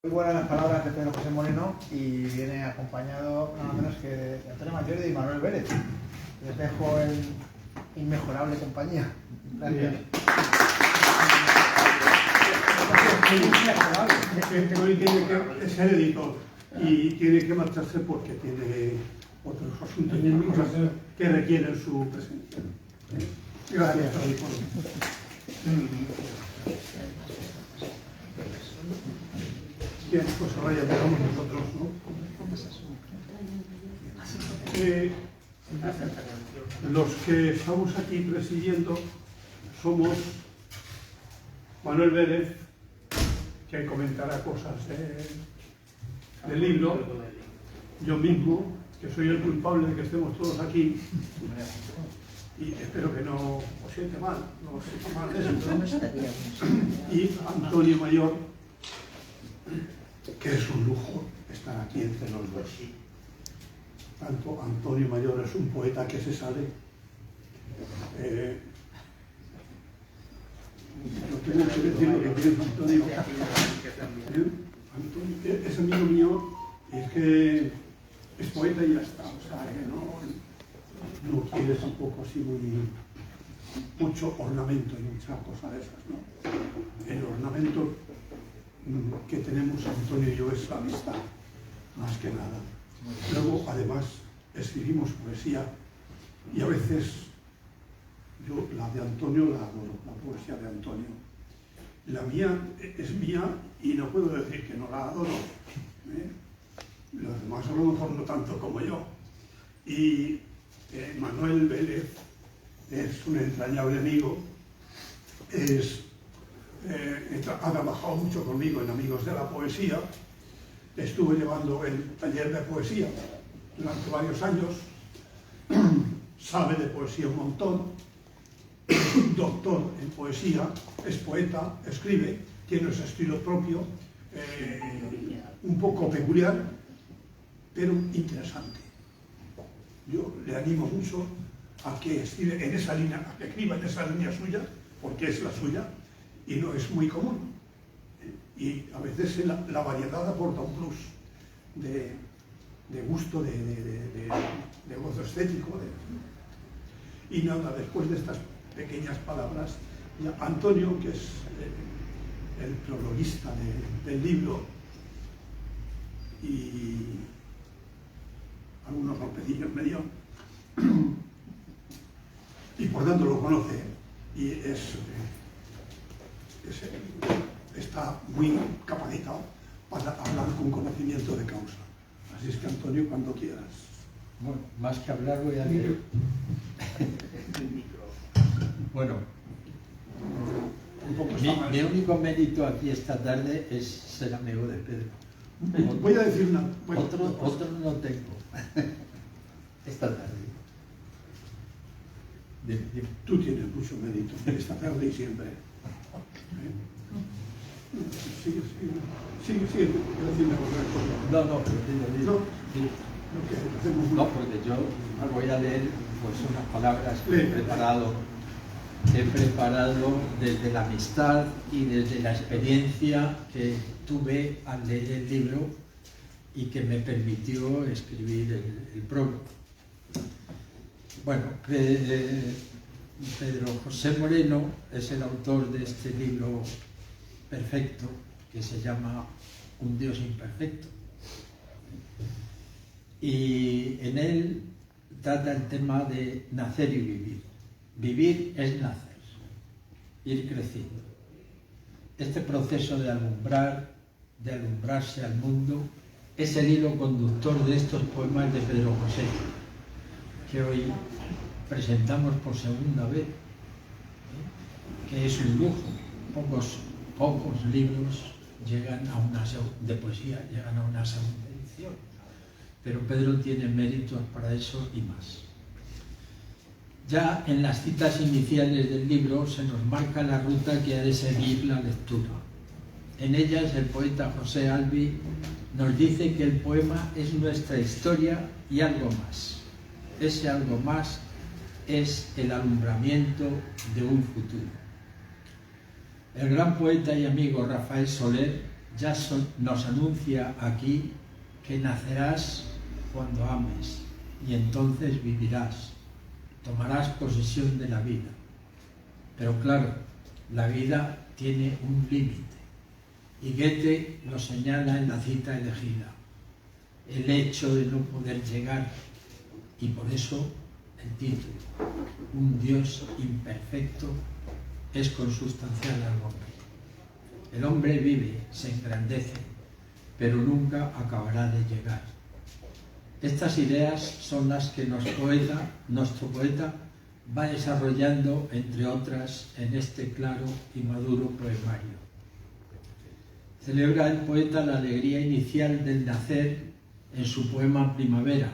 Muy buenas las palabras de Pedro José Moreno y viene acompañado nada menos que de Antonio Mayor y Manuel Vélez. Les dejo en inmejorable compañía. Gracias. Hoy tiene que ser editor y tiene que marcharse porque tiene otros asuntos y cosas que requieren su presencia. Gracias. Bien, pues ahora ya empezamos nosotros, ¿no? Los que estamos aquí presidiendo somos Manuel Vélez, que comentará cosas del libro, yo mismo, que soy el culpable de que estemos todos aquí, y espero que no os siente mal, no os sienta mal de eso. Y Antonio Mayor, que es un lujo estar aquí entre los dos. Tanto Antonio Mayor es un poeta que se sale. No tengo que decir lo que piensa Antonio. Antonio es amigo mío y es que es poeta y ya está. O sea, que no quiere tampoco así mucho ornamento y muchas cosas de esas, ¿no? El ornamento que tenemos Antonio y yo es la amistad, más que nada. Luego, además, escribimos poesía y a veces yo la de Antonio la adoro, la poesía de Antonio. La mía es mía y no puedo decir que no la adoro. Los demás a lo mejor no tanto como yo. Y Manuel Vélez es un entrañable amigo, ha trabajado mucho conmigo en Amigos de la Poesía, estuve llevando el taller de poesía durante varios años, sabe de poesía un montón, es doctor en poesía, es poeta, escribe, tiene su estilo propio, un poco peculiar, pero interesante. Yo le animo mucho a que escriba en esa línea suya, porque es la suya, y no es muy común. Y a veces la variedad aporta un plus de gusto, de gozo estético. Y nada, después de estas pequeñas palabras, ya Antonio, que es el prologuista del libro, y algunos golpecillos me dio, y por tanto lo conoce, y está muy capacitado para hablar con conocimiento de causa. Así es que, Antonio, cuando quieras. Bueno, más que hablar voy a leer. Bueno, mi único mérito aquí esta tarde es ser amigo de Pedro. Voy a decir una... Bueno, otro no tengo. Esta tarde. Dime. Tú tienes mucho mérito esta tarde y siempre. Sigue, decirme otra cosa. No, pero no, porque yo voy a leer pues unas palabras que he preparado desde la amistad y desde la experiencia que tuve al leer el libro y que me permitió escribir el prólogo. Bueno, Pedro José Moreno es el autor de este libro perfecto que se llama Un Dios imperfecto. Y en él trata el tema de nacer y vivir. Vivir es nacer, ir creciendo. Este proceso de alumbrarse al mundo, es el hilo conductor de estos poemas de Pedro José, que hoy presentamos por segunda vez, que es un lujo. Pocos libros de poesía llegan a una segunda edición, pero Pedro tiene méritos para eso y más. Ya en las citas iniciales del libro se nos marca la ruta que ha de seguir la lectura. En ellas el poeta José Albi nos dice que el poema es nuestra historia y algo más. Ese algo más es el alumbramiento de un futuro. El gran poeta y amigo Rafael Soler nos anuncia aquí que nacerás cuando ames y entonces vivirás, tomarás posesión de la vida. Pero claro, la vida tiene un límite y Goethe lo señala en la cita elegida, el hecho de no poder llegar, y por eso el título, un Dios imperfecto, es consustancial al hombre. El hombre vive, se engrandece, pero nunca acabará de llegar. Estas ideas son las que nuestro poeta va desarrollando, entre otras, en este claro y maduro poemario. Celebra el poeta la alegría inicial del nacer en su poema Primavera,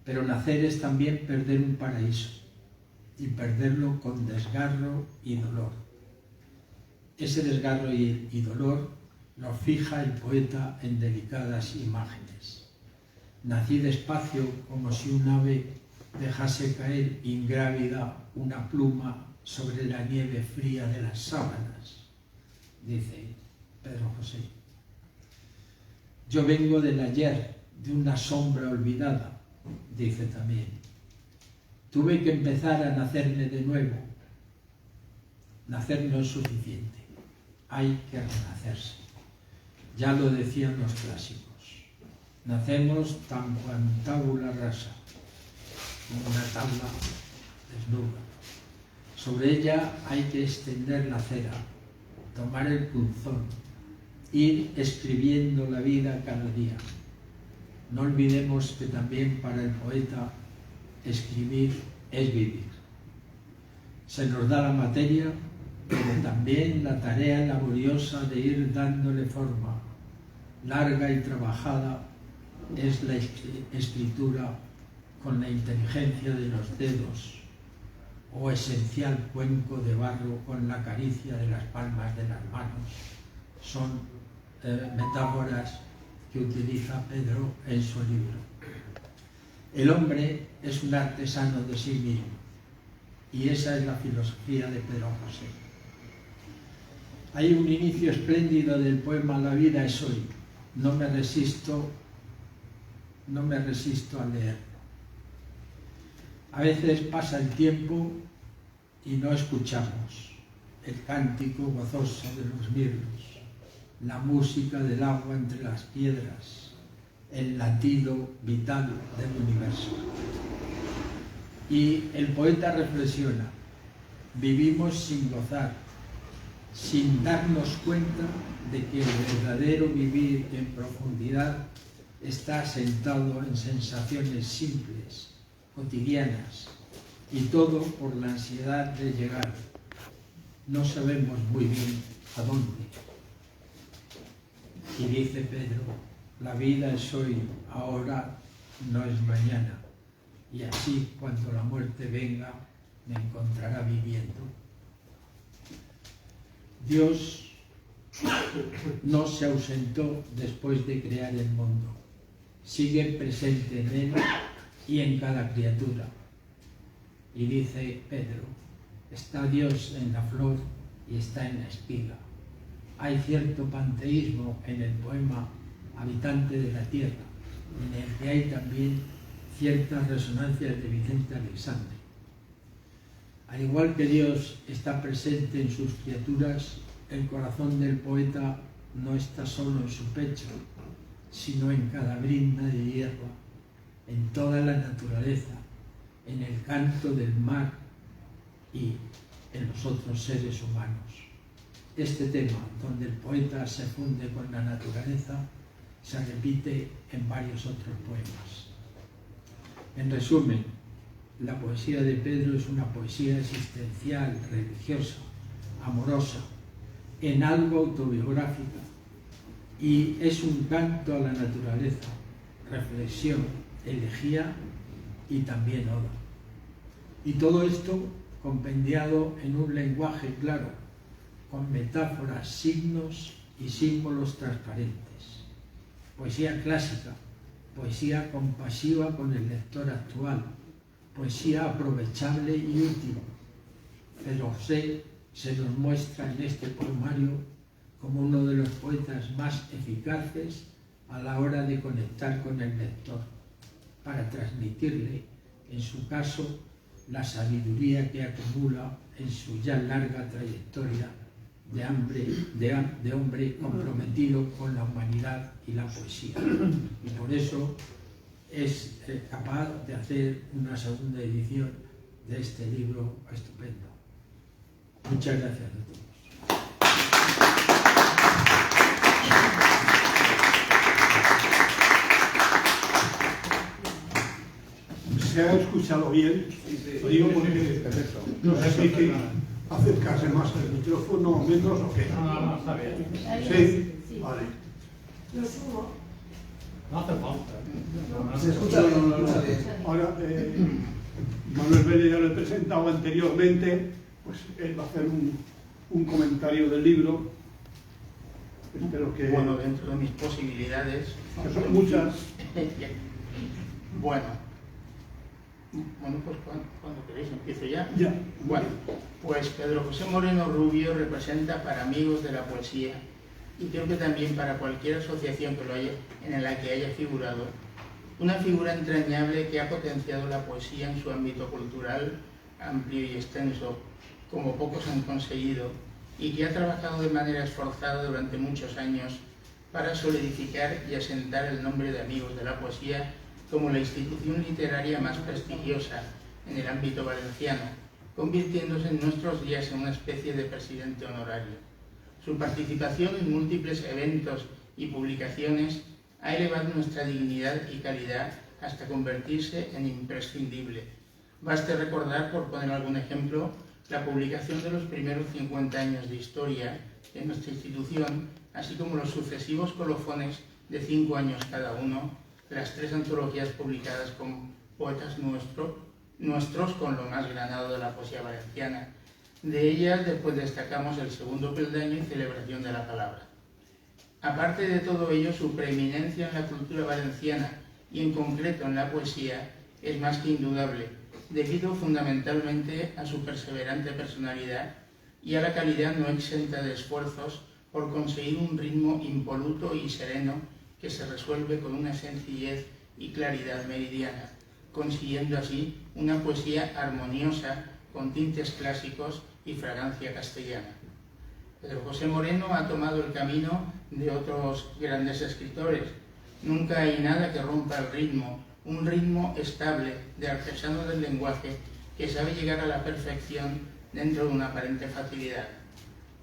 pero nacer es también perder un paraíso, y perderlo con desgarro y dolor. Ese desgarro y dolor lo fija el poeta en delicadas imágenes. Nací despacio como si un ave dejase caer ingrávida una pluma sobre la nieve fría de las sábanas, dice Pedro José. Yo vengo del ayer, de una sombra olvidada, dice también. Tuve que empezar a nacerme de nuevo. Nacer no es suficiente, hay que renacerse. Ya lo decían los clásicos. Nacemos tam quam tabula rasa, como una tabla desnuda. Sobre ella hay que extender la cera, tomar el punzón, ir escribiendo la vida cada día. No olvidemos que también para el poeta escribir es vivir. Se nos da la materia, pero también la tarea laboriosa de ir dándole forma. Larga y trabajada es la escritura con la inteligencia de los dedos, o esencial cuenco de barro con la caricia de las palmas de las manos. Son metáforas que utiliza Pedro en su libro. El hombre es un artesano de sí mismo, y esa es la filosofía de Pedro José. Hay un inicio espléndido del poema La vida es hoy. No me resisto a leerlo. A veces pasa el tiempo y no escuchamos el cántico gozoso de los mirlos, la música del agua entre las piedras, el latido vital del universo. Y el poeta reflexiona, vivimos sin gozar, sin darnos cuenta de que el verdadero vivir en profundidad está asentado en sensaciones simples, cotidianas, y todo por la ansiedad de llegar. No sabemos muy bien a dónde. Y dice Pedro, la vida es hoy, ahora no es mañana, y así cuando la muerte venga me encontrará viviendo. Dios no se ausentó después de crear el mundo, sigue presente en él y en cada criatura. Y dice Pedro, está Dios en la flor y está en la espiga. Hay cierto panteísmo en el poema Habitante de la Tierra, en el que hay también ciertas resonancias de Vicente Aleixandre. Al igual que Dios está presente en sus criaturas, el corazón del poeta no está solo en su pecho, sino en cada brizna de hierba, en toda la naturaleza, en el canto del mar y en los otros seres humanos. Este tema, donde el poeta se funde con la naturaleza, se repite en varios otros poemas. En resumen, la poesía de Pedro es una poesía existencial, religiosa, amorosa, en algo autobiográfica, y es un canto a la naturaleza, reflexión, elegía y también oda. Y todo esto compendiado en un lenguaje claro, con metáforas, signos y símbolos transparentes. Poesía clásica, poesía compasiva con el lector actual, poesía aprovechable y útil. Pedro José se nos muestra en este poemario como uno de los poetas más eficaces a la hora de conectar con el lector, para transmitirle, en su caso, la sabiduría que acumula en su ya larga trayectoria de hombre comprometido con la humanidad y la poesía. Y por eso es capaz de hacer una segunda edición de este libro estupendo. Muchas gracias a todos. ¿Se ha escuchado bien? Lo digo porque no sé si hay que acercarse más al micrófono o menos o qué. No, está bien. ¿Sí? Vale. No hace falta. ¿Se escucha bien? Ahora, Manuel Vélez ya lo he presentado anteriormente, pues él va a hacer un comentario del libro. Espero que... Bueno, dentro de mis posibilidades... que son muchas. Bueno, pues cuando queréis empiezo ya. Ya. Bueno, pues Pedro José Moreno Rubio representa para amigos de la poesía, y creo que también para cualquier asociación en la que haya figurado, una figura entrañable que ha potenciado la poesía en su ámbito cultural amplio y extenso, como pocos han conseguido, y que ha trabajado de manera esforzada durante muchos años para solidificar y asentar el nombre de Amigos de la Poesía como la institución literaria más prestigiosa en el ámbito valenciano, convirtiéndose en nuestros días en una especie de presidente honorario. Su participación en múltiples eventos y publicaciones ha elevado nuestra dignidad y calidad hasta convertirse en imprescindible. Baste recordar, por poner algún ejemplo, la publicación de los primeros 50 años de historia de nuestra institución, así como los sucesivos colofones de 5 años cada uno, las 3 antologías publicadas con poetas nuestros con lo más granado de la poesía valenciana. De ellas, después destacamos el segundo peldaño y celebración de la palabra. Aparte de todo ello, su preeminencia en la cultura valenciana y en concreto en la poesía es más que indudable, debido fundamentalmente a su perseverante personalidad y a la calidad no exenta de esfuerzos por conseguir un ritmo impoluto y sereno que se resuelve con una sencillez y claridad meridiana, consiguiendo así una poesía armoniosa con tintes clásicos y fragancia castellana. Pedro José Moreno ha tomado el camino de otros grandes escritores. Nunca hay nada que rompa el ritmo, un ritmo estable de artesano del lenguaje que sabe llegar a la perfección dentro de una aparente facilidad.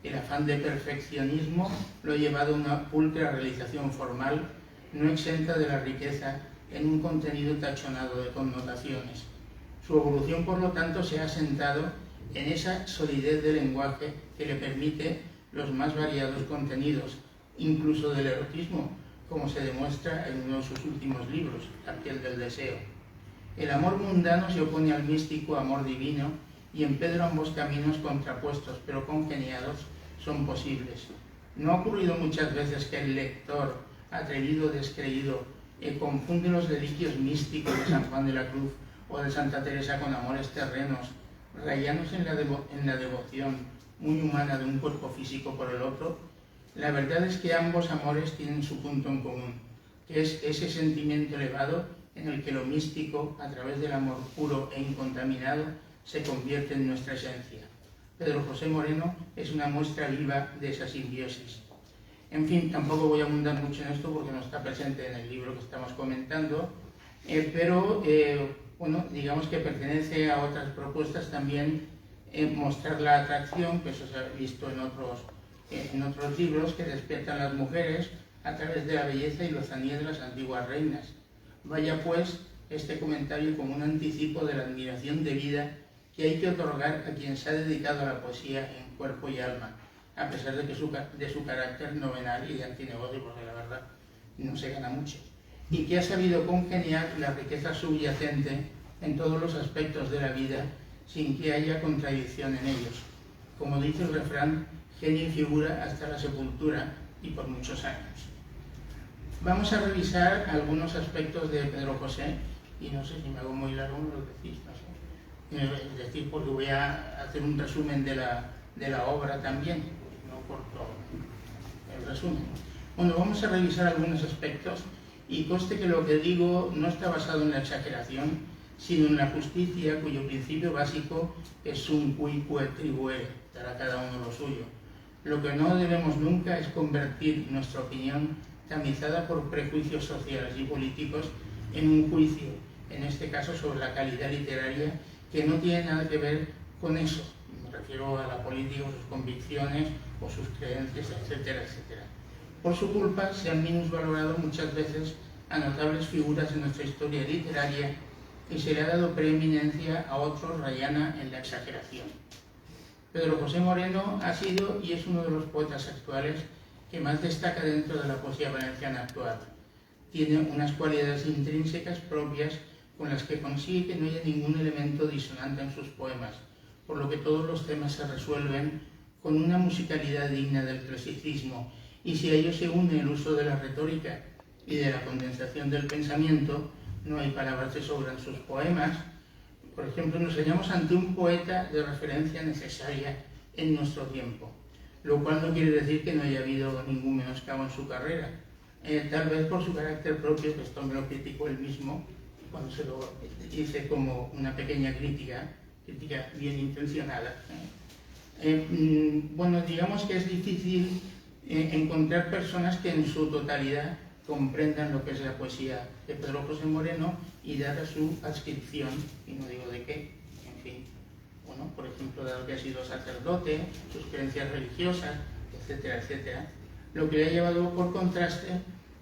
El afán de perfeccionismo lo ha llevado a una pulcra realización formal, no exenta de la riqueza en un contenido tachonado de connotaciones. Su evolución, por lo tanto, se ha asentado en esa solidez del lenguaje que le permite los más variados contenidos, incluso del erotismo, como se demuestra en uno de sus últimos libros, La piel del deseo. El amor mundano se opone al místico amor divino, y en Pedro ambos caminos contrapuestos pero congeniados son posibles. ¿No ha ocurrido muchas veces que el lector, atrevido o descreído, confunde los delicios místicos de San Juan de la Cruz o de Santa Teresa con amores terrenos, rayándose en la devoción muy humana de un cuerpo físico por el otro? La verdad es que ambos amores tienen su punto en común, que es ese sentimiento elevado en el que lo místico, a través del amor puro e incontaminado, se convierte en nuestra esencia. Pedro José Moreno es una muestra viva de esa simbiosis. En fin, tampoco voy a abundar mucho en esto porque no está presente en el libro que estamos comentando, pero bueno, digamos que pertenece a otras propuestas también mostrar la atracción, que eso se ha visto en otros libros, que despiertan las mujeres a través de la belleza y lozanía de las antiguas reinas. Vaya pues este comentario como un anticipo de la admiración debida que hay que otorgar a quien se ha dedicado a la poesía en cuerpo y alma, a pesar de su carácter novenal y de antinegocio, porque la verdad no se gana mucho, y que ha sabido congeniar la riqueza subyacente en todos los aspectos de la vida sin que haya contradicción en ellos. Como dice el refrán, genio y figura hasta la sepultura y por muchos años. Vamos a revisar algunos aspectos de Pedro José, y no sé si me hago muy largo, me lo decís, no sé. Es decir, porque voy a hacer un resumen de la obra también, no corto. el resumen. Bueno, vamos a revisar algunos aspectos y conste que lo que digo no está basado en la exageración, sino en la justicia, cuyo principio básico es un qui quod tribuere, dará cada uno lo suyo. Lo que no debemos nunca es convertir nuestra opinión tamizada por prejuicios sociales y políticos en un juicio, en este caso sobre la calidad literaria, que no tiene nada que ver con eso. Me refiero a la política, o sus convicciones, o sus creencias, etcétera, etcétera. Por su culpa se han minusvalorado muchas veces a notables figuras de nuestra historia literaria y se le ha dado preeminencia a otros rayana en la exageración. Pedro José Moreno ha sido y es uno de los poetas actuales que más destaca dentro de la poesía valenciana actual. Tiene unas cualidades intrínsecas propias con las que consigue que no haya ningún elemento disonante en sus poemas, por lo que todos los temas se resuelven con una musicalidad digna del clasicismo, y si a ello se une el uso de la retórica y de la condensación del pensamiento, no hay palabras de sobra en sus poemas. Por ejemplo, nos hallamos ante un poeta de referencia necesaria en nuestro tiempo, lo cual no quiere decir que no haya habido ningún menoscabo en su carrera, tal vez por su carácter propio, que esto me lo criticó él mismo, cuando se lo hice como una pequeña crítica bien intencionada. Bueno, digamos que es difícil encontrar personas que en su totalidad comprendan lo que es la poesía de Pedro José Moreno y dada su adscripción, y no digo de qué, en fin, bueno, por ejemplo, dado que ha sido sacerdote, sus creencias religiosas, etcétera, etcétera, lo que le ha llevado por contraste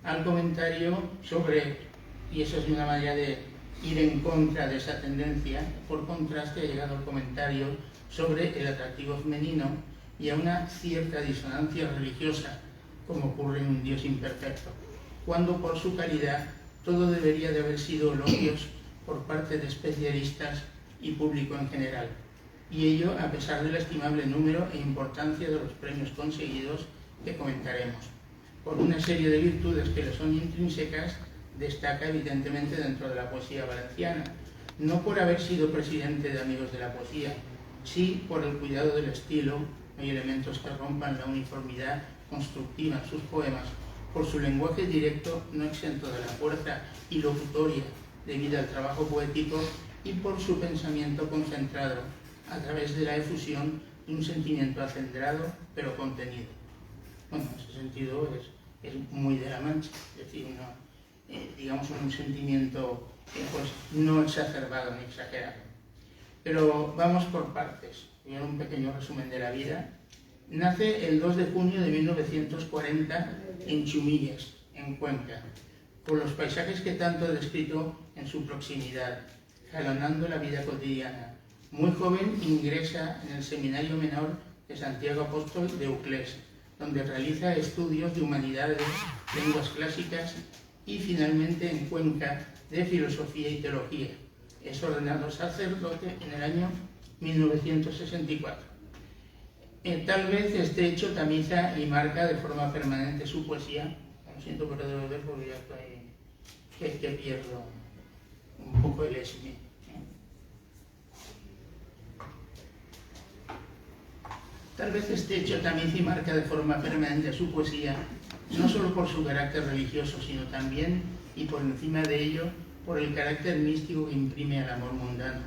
al comentario sobre, y eso es una manera de ir en contra de esa tendencia, por contraste ha llegado al comentario sobre el atractivo femenino y a una cierta disonancia religiosa, como ocurre en Un Dios imperfecto, cuando por su calidad todo debería de haber sido elogios por parte de especialistas y público en general, y ello a pesar del estimable número e importancia de los premios conseguidos que comentaremos. Por una serie de virtudes que le son intrínsecas, destaca evidentemente dentro de la poesía valenciana, no por haber sido presidente de Amigos de la Poesía, sí por el cuidado del estilo. No hay elementos que rompan la uniformidad constructiva en sus poemas, por su lenguaje directo no exento de la fuerza y locutoria debida al trabajo poético, y por su pensamiento concentrado a través de la efusión de un sentimiento acendrado pero contenido. Bueno, en ese sentido es muy de La Mancha, es decir, digamos un sentimiento pues, no exacerbado ni exagerado. Pero vamos por partes. Primero un pequeño resumen de la vida. Nace el 2 de junio de 1940 en Chumillas, en Cuenca, con los paisajes que tanto he descrito en su proximidad, jalonando la vida cotidiana. Muy joven ingresa en el Seminario Menor de Santiago Apóstol de Uclés, donde realiza estudios de humanidades, lenguas clásicas y finalmente en Cuenca de filosofía y teología. Es ordenado sacerdote en el año 1964. Tal vez este hecho tamiza y marca de forma permanente su poesía. Lo siento, pero debo ver porque ya estoy que pierdo un poco el esme. Tal vez este hecho tamiza y marca de forma permanente su poesía, no solo por su carácter religioso, sino también, y por encima de ello, por el carácter místico que imprime al amor mundano.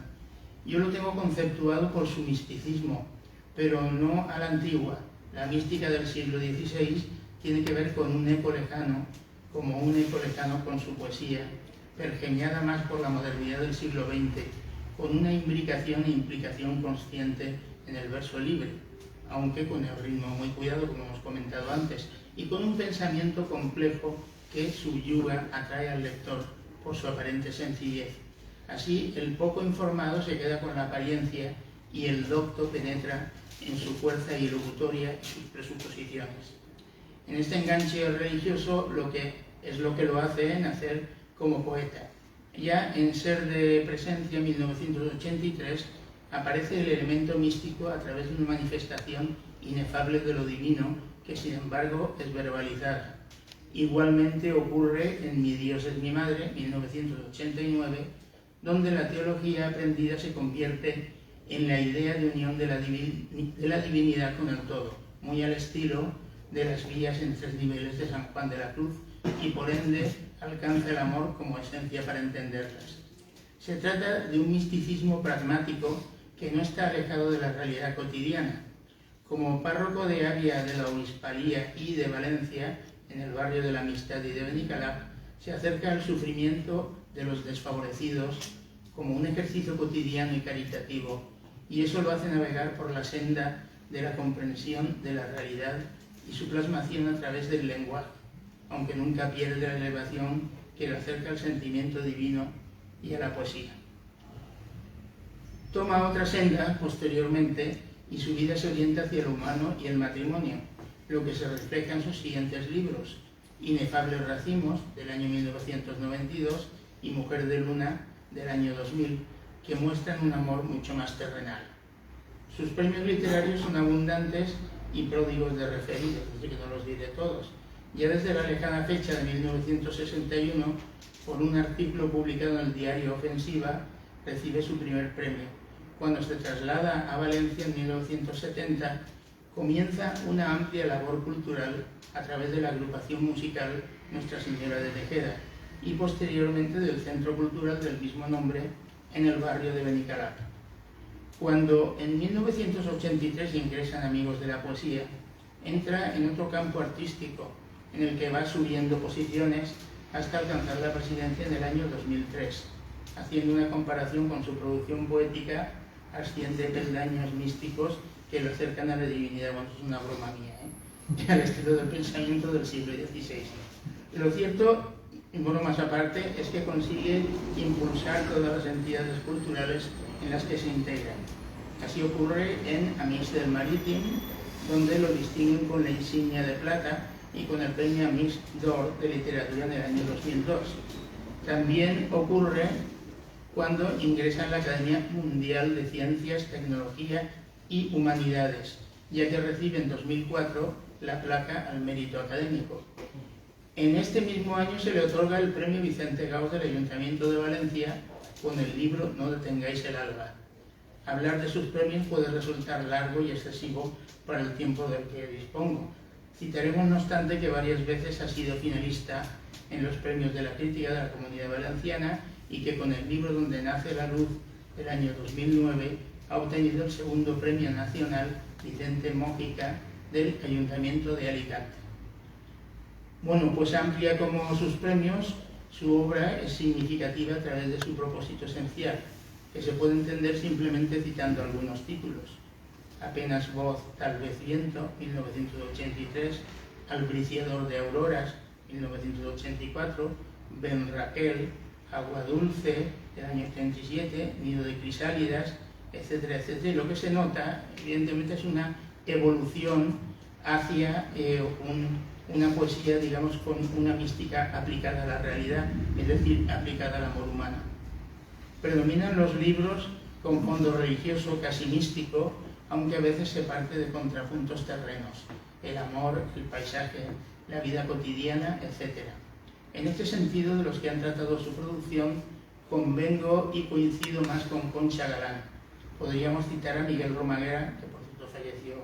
Yo lo tengo conceptuado por su misticismo, pero no a la antigua. La mística del siglo XVI tiene que ver con un eco lejano, como un eco lejano con su poesía, pergeñada más por la modernidad del siglo XX, con una imbricación e implicación consciente en el verso libre, aunque con el ritmo muy cuidado, como hemos comentado antes, y con un pensamiento complejo que subyuga, atrae al lector por su aparente sencillez. Así, el poco informado se queda con la apariencia y el docto penetra en su fuerza ilocutoria y sus presuposiciones. En este enganche religioso lo que lo hace nacer como poeta. Ya en Ser de Presencia, 1983, aparece el elemento místico a través de una manifestación inefable de lo divino que sin embargo es verbalizada. Igualmente ocurre en Mi Dios es mi madre, 1989, donde la teología aprendida se convierte en la idea de unión de la divinidad con el todo, muy al estilo de las vías en 3 niveles de San Juan de la Cruz y por ende alcanza el amor como esencia para entenderlas. Se trata de un misticismo pragmático que no está alejado de la realidad cotidiana. Como párroco de área de la Obispalía y de Valencia, en el barrio de la Amistad y de Benicalap, se acerca al sufrimiento de los desfavorecidos como un ejercicio cotidiano y caritativo, y eso lo hace navegar por la senda de la comprensión de la realidad y su plasmación a través del lenguaje, aunque nunca pierde la elevación que le acerca al sentimiento divino y a la poesía. Toma otra senda posteriormente y su vida se orienta hacia lo humano y el matrimonio, lo que se refleja en sus siguientes libros: Inefables racimos, del año 1992, y Mujer de Luna, del año 2000, que muestran un amor mucho más terrenal. Sus premios literarios son abundantes y pródigos de referidos, así que no los diré todos. Ya desde la lejana fecha de 1961, por un artículo publicado en el diario Ofensiva, recibe su primer premio. Cuando se traslada a Valencia en 1970, comienza una amplia labor cultural a través de la agrupación musical Nuestra Señora de Tejeda y posteriormente del Centro Cultural del mismo nombre en el barrio de Benicalap. Cuando en 1983 ingresan Amigos de la Poesía, entra en otro campo artístico en el que va subiendo posiciones hasta alcanzar la presidencia en el año 2003, haciendo una comparación con su producción poética, asciende peldaños místicos que lo acercan a la divinidad. Bueno, es una broma mía, al estilo del pensamiento del siglo XVI. Lo cierto, y bromas aparte, es que consigue impulsar todas las entidades culturales en las que se integran. Así ocurre en Amics del Marítim, donde lo distinguen con la insignia de plata y con el premio Amics d'Or de literatura en el año 2002. También ocurre cuando ingresa en la Academia Mundial de Ciencias, Tecnología y Humanidades, ya que recibe en 2004 la placa al mérito académico. En este mismo año se le otorga el premio Vicente Gaus del Ayuntamiento de Valencia con el libro No detengáis el alba. Hablar de sus premios puede resultar largo y excesivo para el tiempo del que dispongo. Citaremos, no obstante, que varias veces ha sido finalista en los premios de la crítica de la Comunidad Valenciana y que con el libro Donde nace la luz del año 2009 ha obtenido el segundo premio nacional Vicente Mójica del Ayuntamiento de Alicante. Bueno, pues amplia como sus premios, su obra es significativa a través de su propósito esencial, que se puede entender simplemente citando algunos títulos. Apenas voz, tal vez viento, 1983, Albriciador de auroras, 1984, Ben Raquel, Agua dulce, del año 37, Nido de crisálidas, etcétera, etcétera. Y lo que se nota, evidentemente, es una evolución hacia una poesía, digamos, con una mística aplicada a la realidad, es decir, aplicada al amor humano. Predominan los libros con fondo religioso, casi místico, aunque a veces se parte de contrapuntos terrenos, el amor, el paisaje, la vida cotidiana, etc. En este sentido, de los que han tratado su producción, convengo y coincido más con Concha Galán. Podríamos citar a Miguel Romaguera, que por cierto falleció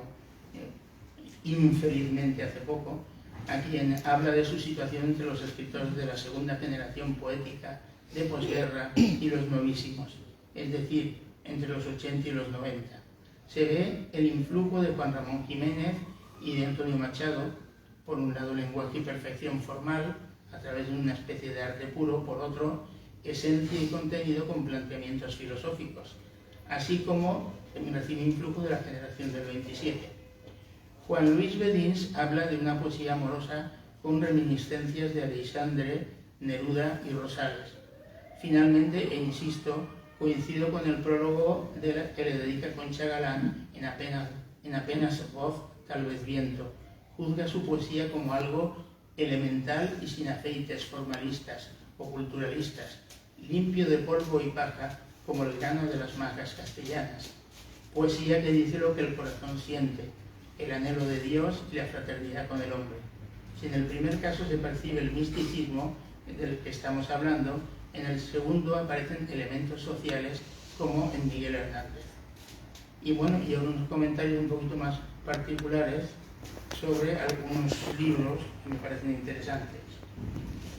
infelizmente hace poco, a quien habla de su situación entre los escritores de la segunda generación poética de posguerra y los novísimos, es decir, entre los 80 y los 90. Se ve el influjo de Juan Ramón Jiménez y de Antonio Machado, por un lado lenguaje y perfección formal, a través de una especie de arte puro, por otro, esencia y contenido con planteamientos filosóficos, así como recibe influjo de la generación del 27. Juan Luis Bedins habla de una poesía amorosa con reminiscencias de Aleixandre, Neruda y Rosales. Finalmente, e insisto, coincido con el prólogo que le dedica Concha Galán en apenas voz, tal vez viento. Juzga su poesía como algo elemental y sin afeites formalistas o culturalistas, limpio de polvo y paja como el grano de las majas castellanas. Poesía que dice lo que el corazón siente, el anhelo de Dios y la fraternidad con el hombre. Si en el primer caso se percibe el misticismo del que estamos hablando, en el segundo aparecen elementos sociales como en Miguel Hernández. Y bueno, y ahora unos comentarios un poquito más particulares sobre algunos libros que me parecen interesantes.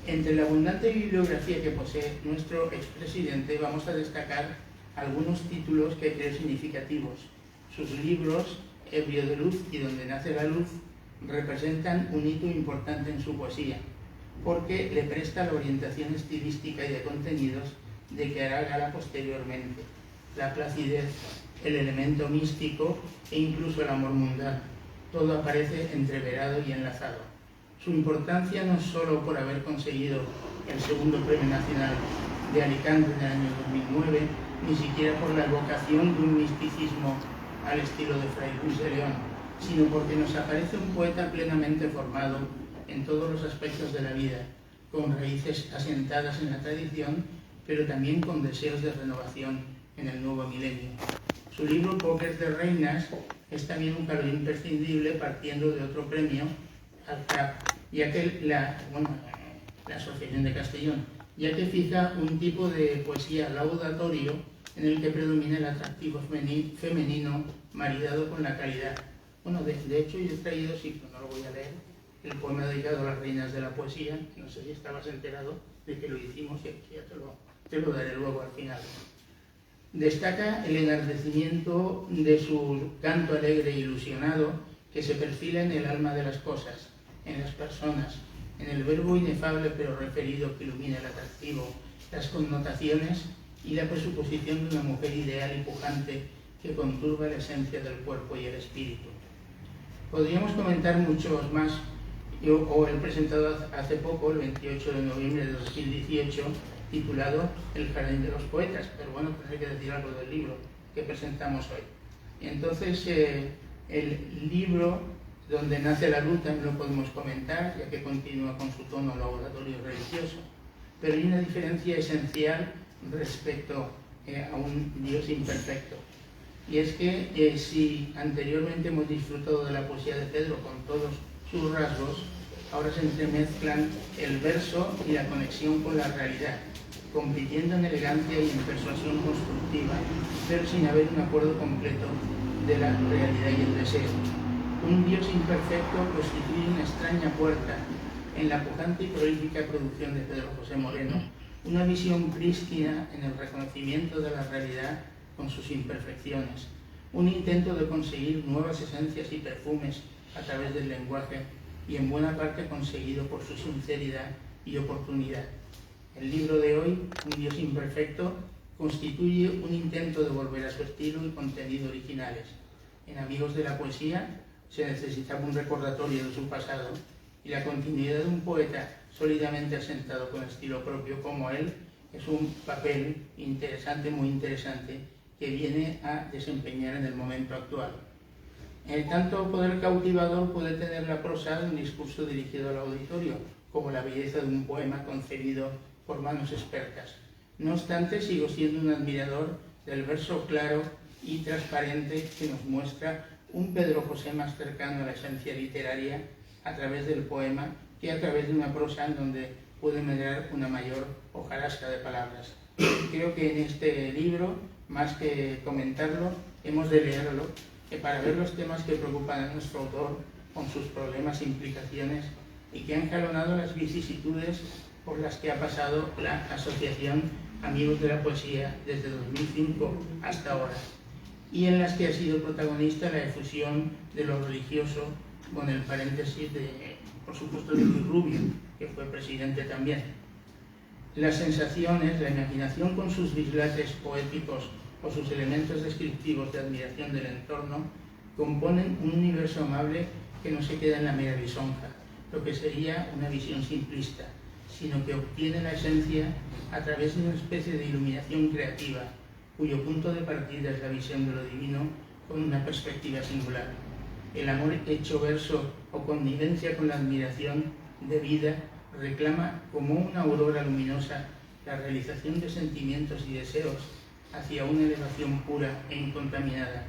Entre la abundante bibliografía que posee nuestro expresidente vamos a destacar algunos títulos que creo significativos. Sus libros, Ebrio de luz y Donde nace la luz, representan un hito importante en su poesía, porque le presta la orientación estilística y de contenidos de que hará gala posteriormente, la placidez, el elemento místico e incluso el amor mundano. Todo aparece entreverado y enlazado. Su importancia no es solo por haber conseguido el segundo Premio Nacional de Alicante en el año 2009, ni siquiera por la evocación de un misticismo al estilo de Fray Luis de León, sino porque nos aparece un poeta plenamente formado en todos los aspectos de la vida, con raíces asentadas en la tradición, pero también con deseos de renovación en el nuevo milenio. Su libro Póker de Reinas es también un calor imprescindible partiendo de otro premio, al CRAP, ya que la Asociación de Castellón, ya que fija un tipo de poesía laudatorio en el que predomina el atractivo femenino maridado con la calidad. Bueno, de hecho yo he traído, sí, pero no lo voy a leer, el poema dedicado a las reinas de la poesía. No sé si estabas enterado de que lo hicimos y ya te lo daré luego al final. Destaca el enardecimiento de su canto alegre e ilusionado que se perfila en el alma de las cosas, en las personas, en el verbo inefable pero referido que ilumina el atractivo, las connotaciones y la presuposición de una mujer ideal y pujante que conturba la esencia del cuerpo y el espíritu. Podríamos comentar muchos más. Yo he presentado hace poco, el 28 de noviembre de 2018, titulado El jardín de los poetas, pero bueno, tendré que decir algo del libro que presentamos hoy. Entonces, el libro Donde nace la luz también lo podemos comentar, ya que continúa con su tono laudatorio religioso, pero hay una diferencia esencial respecto a un Dios imperfecto. Y es que si anteriormente hemos disfrutado de la poesía de Pedro con todos sus rasgos, ahora se entremezclan el verso y la conexión con la realidad, compitiendo en elegancia y en persuasión constructiva, pero sin haber un acuerdo completo de la realidad y el deseo. Un Dios imperfecto constituye una extraña puerta en la pujante y prolífica producción de Pedro José Moreno, una visión prístina en el reconocimiento de la realidad con sus imperfecciones, un intento de conseguir nuevas esencias y perfumes a través del lenguaje y en buena parte conseguido por su sinceridad y oportunidad. El libro de hoy, Un Dios imperfecto, constituye un intento de volver a su estilo y contenido originales. En Amigos de la Poesía se necesitaba un recordatorio de su pasado y la continuidad de un poeta sólidamente asentado con estilo propio como él es un papel interesante, muy interesante, que viene a desempeñar en el momento actual. Tanto poder cautivador puede tener la prosa de un discurso dirigido al auditorio, como la belleza de un poema concebido por manos expertas. No obstante, sigo siendo un admirador del verso claro y transparente que nos muestra un Pedro José más cercano a la esencia literaria a través del poema que a través de una prosa en donde puede medrar una mayor hojarasca de palabras. Creo que en este libro, más que comentarlo, hemos de leerlo para ver los temas que preocupan a nuestro autor con sus problemas e implicaciones y que han jalonado las vicisitudes por las que ha pasado la Asociación Amigos de la Poesía desde 2005 hasta ahora, y en las que ha sido protagonista la efusión de lo religioso con el paréntesis de, por supuesto, de Luis Rubio, que fue presidente también. Las sensaciones, la imaginación con sus dislates poéticos o sus elementos descriptivos de admiración del entorno componen un universo amable que no se queda en la mera lisonja, lo que sería una visión simplista, sino que obtiene la esencia a través de una especie de iluminación creativa, cuyo punto de partida es la visión de lo divino con una perspectiva singular. El amor hecho verso o connivencia con la admiración de vida reclama como una aurora luminosa la realización de sentimientos y deseos hacia una elevación pura e incontaminada.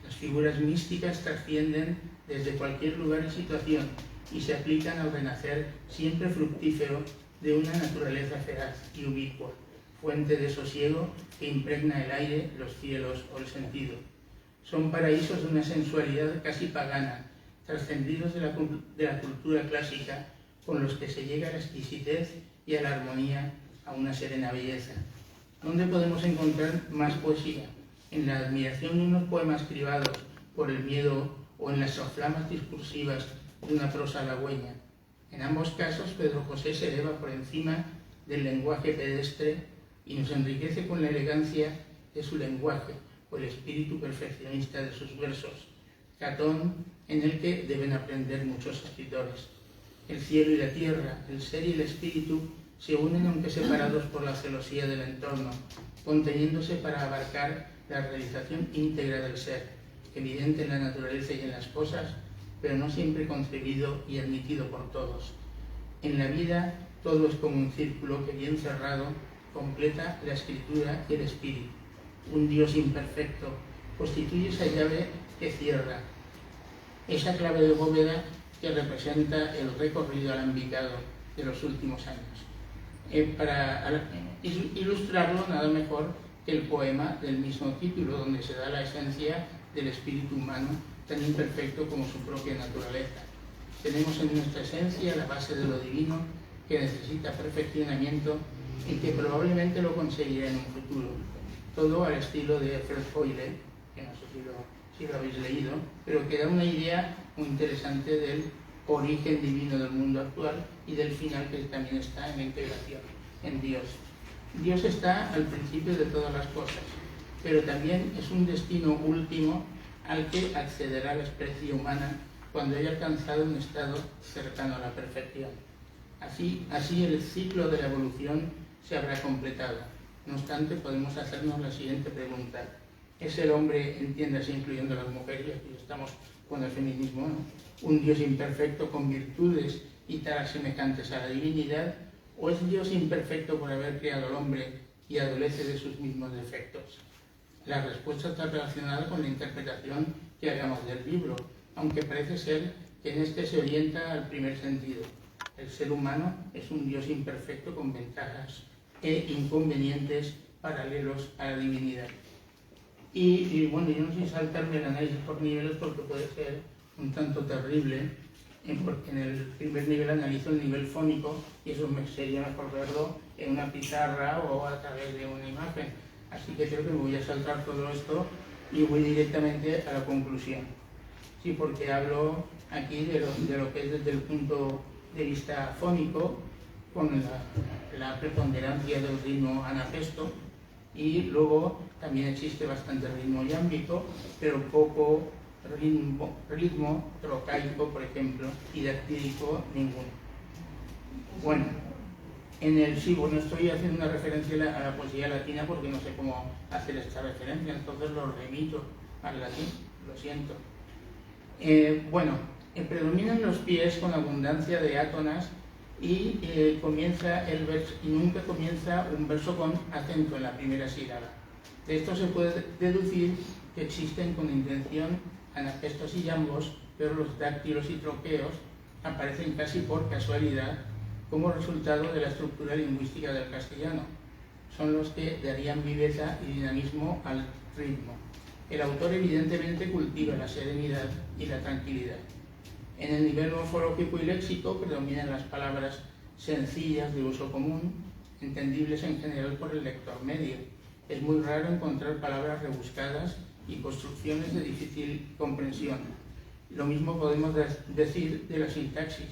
Las figuras místicas trascienden desde cualquier lugar y situación y se aplican al renacer siempre fructífero de una naturaleza feraz y ubicua, fuente de sosiego que impregna el aire, los cielos o el sentido. Son paraísos de una sensualidad casi pagana, trascendidos de la cultura clásica, con los que se llega a la exquisitez y a la armonía, a una serena belleza. ¿Dónde podemos encontrar más poesía? ¿En la admiración de unos poemas cribados por el miedo o en las soflamas discursivas de una prosa halagüeña? En ambos casos, Pedro José se eleva por encima del lenguaje pedestre y nos enriquece con la elegancia de su lenguaje o el espíritu perfeccionista de sus versos, catón en el que deben aprender muchos escritores. El cielo y la tierra, el ser y el espíritu se unen aunque separados por la celosía del entorno, conteniéndose para abarcar la realización íntegra del ser, evidente en la naturaleza y en las cosas, pero no siempre concebido y admitido por todos. En la vida todo es como un círculo que bien cerrado completa la escritura y el espíritu. Un Dios imperfecto constituye esa llave que cierra, esa clave de bóveda que representa el recorrido alambicado de los últimos años. Para ilustrarlo, nada mejor que el poema del mismo título, donde se da la esencia del espíritu humano, tan imperfecto como su propia naturaleza. Tenemos en nuestra esencia la base de lo divino, que necesita perfeccionamiento y que probablemente lo conseguirá en un futuro. Todo al estilo de Fred Hoyle, que no sé si lo habéis leído, pero que da una idea muy interesante del origen divino del mundo actual y del final, que también está en la integración en Dios. Dios está al principio de todas las cosas, pero también es un destino último al que accederá la especie humana cuando haya alcanzado un estado cercano a la perfección. Así el ciclo de la evolución se habrá completado. No obstante, podemos hacernos la siguiente pregunta. ¿Es el hombre, entiéndase incluyendo las mujeres, aquí estamos con el feminismo, ¿no?, un Dios imperfecto con virtudes y taras semejantes a la divinidad, o es Dios imperfecto por haber creado al hombre y adolece de sus mismos defectos? La respuesta está relacionada con la interpretación que hagamos del libro, aunque parece ser que en este se orienta al primer sentido. El ser humano es un Dios imperfecto con ventajas e inconvenientes paralelos a la divinidad. Y bueno, yo no sé saltarme el análisis por niveles porque puede ser un tanto terrible, porque en el primer nivel analizo el nivel fónico y eso sería mejor verlo en una pizarra o a través de una imagen. Así que creo que me voy a saltar todo esto y voy directamente a la conclusión. Sí, porque hablo aquí de lo que es desde el punto de vista fónico, con la preponderancia del ritmo anapesto, y luego también existe bastante ritmo iámbico, pero poco ritmo trocaico, por ejemplo, y dactílico ninguno. Bueno, estoy haciendo una referencia a la poesía latina porque no sé cómo hacer esta referencia, entonces lo remito al latín, lo siento. Predominan los pies con abundancia de átonas y comienza el verso, y nunca comienza un verso con acento en la primera sílaba. De esto se puede deducir que existen con intención anapestos y iambos, pero los dáctilos y troqueos aparecen casi por casualidad como resultado de la estructura lingüística del castellano. Son los que darían viveza y dinamismo al ritmo. El autor evidentemente cultiva la serenidad y la tranquilidad. En el nivel morfológico y léxico predominan las palabras sencillas de uso común, entendibles en general por el lector medio. Es muy raro encontrar palabras rebuscadas y construcciones de difícil comprensión. Lo mismo podemos decir de la sintaxis.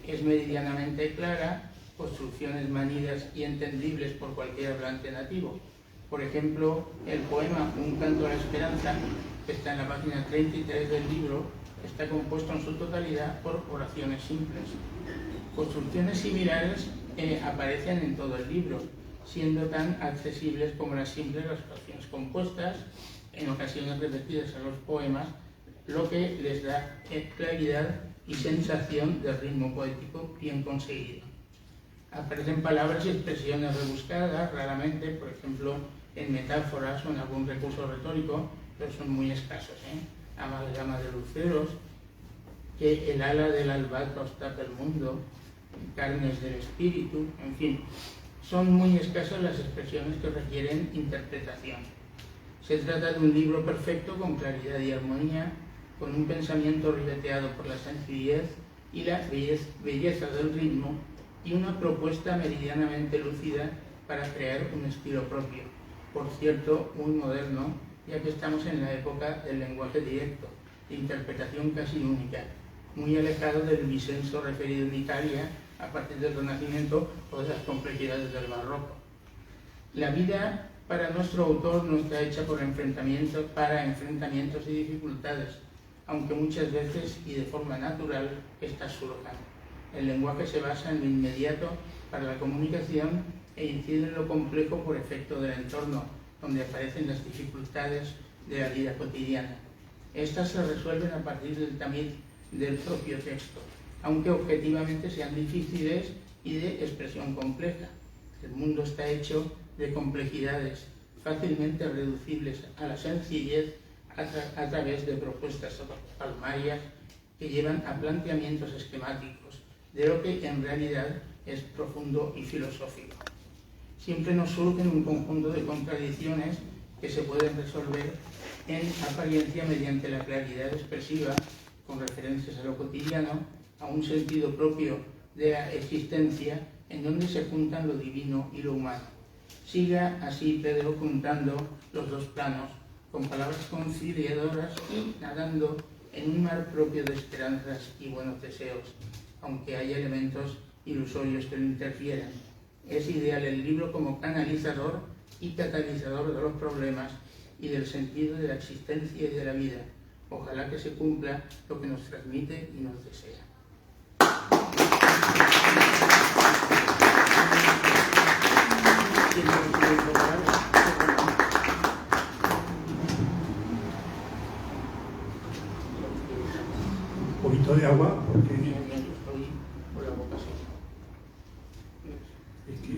Es meridianamente clara, construcciones manidas y entendibles por cualquier hablante nativo. Por ejemplo, el poema Un canto a la esperanza, que está en la página 33 del libro, está compuesto en su totalidad por oraciones simples. Construcciones similares aparecen en todo el libro, siendo tan accesibles como las simples las oraciones compuestas, en ocasiones repetidas a los poemas, lo que les da claridad y sensación de ritmo poético bien conseguido. Aparecen palabras y expresiones rebuscadas, raramente, por ejemplo, en metáforas o en algún recurso retórico, pero son muy escasos. Amalgama de luceros, que el ala del albatros tapa el mundo, carnes del espíritu, en fin, son muy escasas las expresiones que requieren interpretación. Se trata de un libro perfecto con claridad y armonía, con un pensamiento ribeteado por la sencillez y la belleza del ritmo, y una propuesta meridianamente lúcida para crear un estilo propio, por cierto, muy moderno, ya que estamos en la época del lenguaje directo, de interpretación casi única, muy alejado del disenso referido en Italia a partir del Renacimiento o de las complejidades del Barroco. La vida para nuestro autor no está hecha para enfrentamientos y dificultades, aunque muchas veces y de forma natural estas surjan. El lenguaje se basa en lo inmediato para la comunicación e incide en lo complejo por efecto del entorno, donde aparecen las dificultades de la vida cotidiana. Estas se resuelven a partir del tamiz del propio texto, aunque objetivamente sean difíciles y de expresión compleja. El mundo está hecho de complejidades fácilmente reducibles a la sencillez a través de propuestas palmarias que llevan a planteamientos esquemáticos de lo que en realidad es profundo y filosófico. Siempre nos surgen un conjunto de contradicciones que se pueden resolver en apariencia mediante la claridad expresiva, con referencias a lo cotidiano, a un sentido propio de la existencia en donde se juntan lo divino y lo humano. Siga así Pedro juntando los dos planos, con palabras conciliadoras y nadando en un mar propio de esperanzas y buenos deseos, aunque haya elementos ilusorios que lo interfieran. Es ideal el libro como canalizador y catalizador de los problemas y del sentido de la existencia y de la vida. Ojalá que se cumpla lo que nos transmite y nos desea. Un poquito de agua, porque Estoy por la boca seca. es que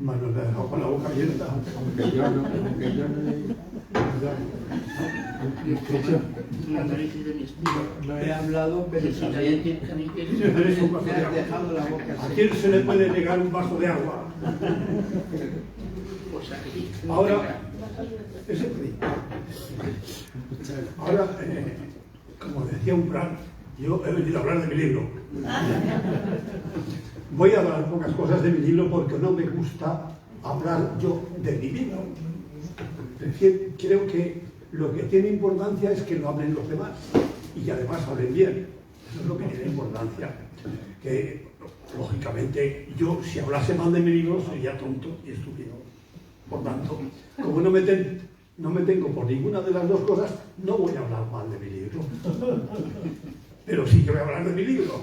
Manuel me ha dejado con la boca abierta. Aunque yo Un análisis de mi estilo. no he hablado, pero Sí, también también quieres. Si queréis un vaso me de has agua. dejado la boca ¿A seca. quién se le puede negar un vaso de agua? Pues aquí. Ahora, ese ahora, como decía Umbral, yo he venido a hablar de mi libro. Voy a hablar pocas cosas de mi libro porque no me gusta hablar yo de mi libro. Es decir, creo que lo que tiene importancia es que lo hablen los demás y que además hablen bien. Eso es lo que tiene importancia. Que, lógicamente, yo si hablase mal de mi libro sería tonto y estúpido. Por tanto, como no me tengo por ninguna de las dos cosas, no voy a hablar mal de mi libro. Pero sí que voy a hablar de mi libro.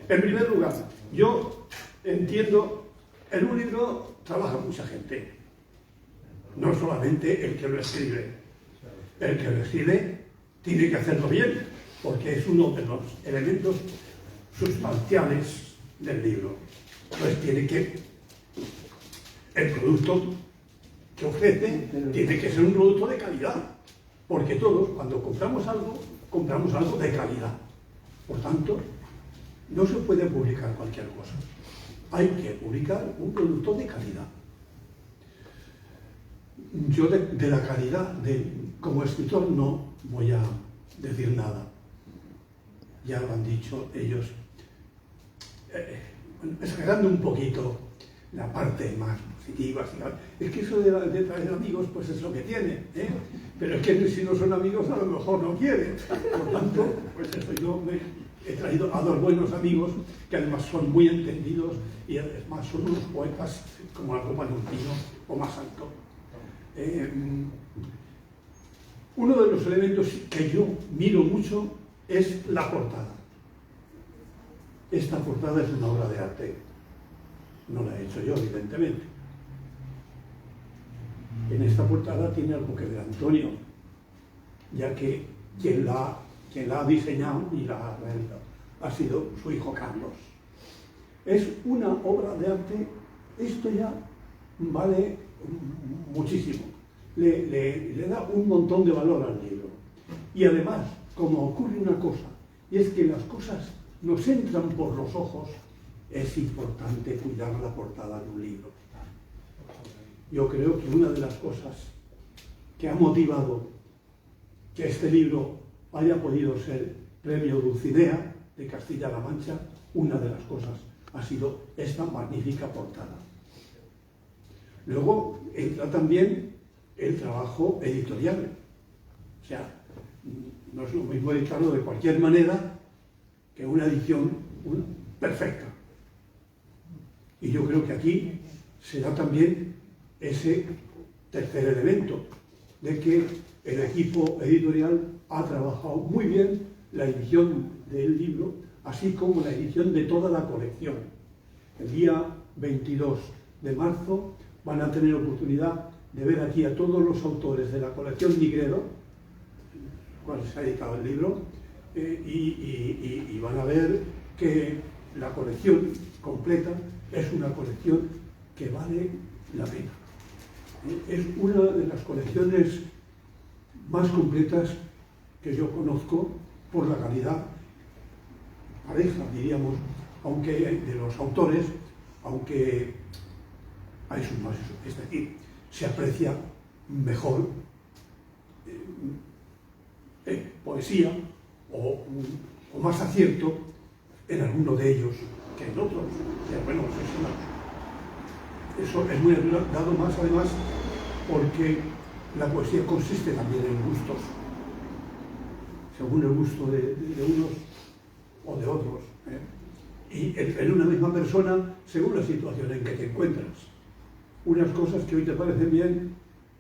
En primer lugar, yo entiendo, en un libro trabaja mucha gente, no solamente el que lo escribe. El que lo escribe tiene que hacerlo bien, porque es uno de los elementos sustanciales del libro. Entonces tiene que, el producto que ofrece tiene que ser un producto de calidad, porque todos cuando compramos algo de calidad. Por tanto, no se puede publicar cualquier cosa. Hay que publicar un producto de calidad. Yo de la calidad como escritor no voy a decir nada. Ya lo han dicho ellos. Exagerando un poquito la parte más positiva. Es que eso de traer amigos, pues es lo que tiene, ¿eh? Pero es que si no son amigos, a lo mejor no quieren. Por tanto, pues eso, yo he traído a dos buenos amigos que además son muy entendidos y además son unos poetas como la copa de un pino o más alto. Uno de los elementos que yo miro mucho es la portada. Esta portada es una obra de arte. No la he hecho yo, evidentemente. En esta portada tiene algo que ver Antonio, ya que quien la ha diseñado y la ha realizado ha sido su hijo Carlos. Es una obra de arte, esto ya vale muchísimo, le da un montón de valor al libro. Y además, como ocurre una cosa, y es que las cosas nos entran por los ojos, es importante cuidar la portada de un libro. Yo creo que una de las cosas que ha motivado que este libro haya podido ser premio Dulcinea de Castilla-La Mancha, una de las cosas ha sido esta magnífica portada. Luego entra también el trabajo editorial. O sea, no es lo mismo editarlo de cualquier manera que una edición perfecta. Y yo creo que aquí se da también ese tercer elemento, de que el equipo editorial ha trabajado muy bien la edición del libro, así como la edición de toda la colección. El día 22 de marzo van a tener oportunidad de ver aquí a todos los autores de la colección Nigredo, cual se ha dedicado el libro, y van a ver que la colección completa es una colección que vale la pena. Es una de las colecciones más completas que yo conozco por la calidad pareja, diríamos, aunque de los autores, aunque hay sus más, es decir, se aprecia mejor poesía o más acierto en alguno de ellos que en otros. Bueno, eso es muy dado más además porque la poesía consiste también en gustos, según el gusto de unos o de otros, y en una misma persona según la situación en que te encuentras. Unas cosas que hoy te parecen bien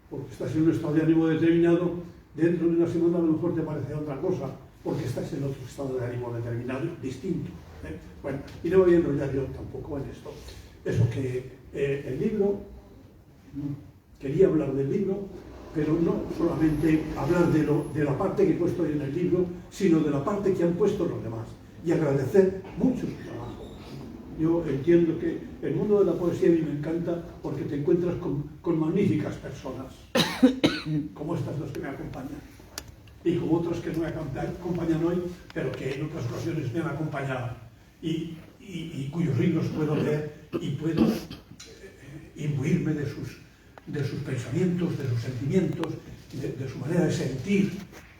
porque estás en un estado de ánimo determinado, dentro de una semana a lo mejor te parece otra cosa porque estás en otro estado de ánimo determinado, distinto. Bueno, y no voy a enrollar yo tampoco en esto. Eso que el libro, quería hablar del libro, pero no solamente hablar de la parte que he puesto en el libro, sino de la parte que han puesto los demás, y agradecer mucho su trabajo. Yo entiendo que el mundo de la poesía a mí me encanta porque te encuentras con magníficas personas, como estas dos que me acompañan, y como otras que no me acompañan hoy, pero que en otras ocasiones me han acompañado, y cuyos libros puedo leer y puedo imbuirme de sus pensamientos, de sus sentimientos, de su manera de sentir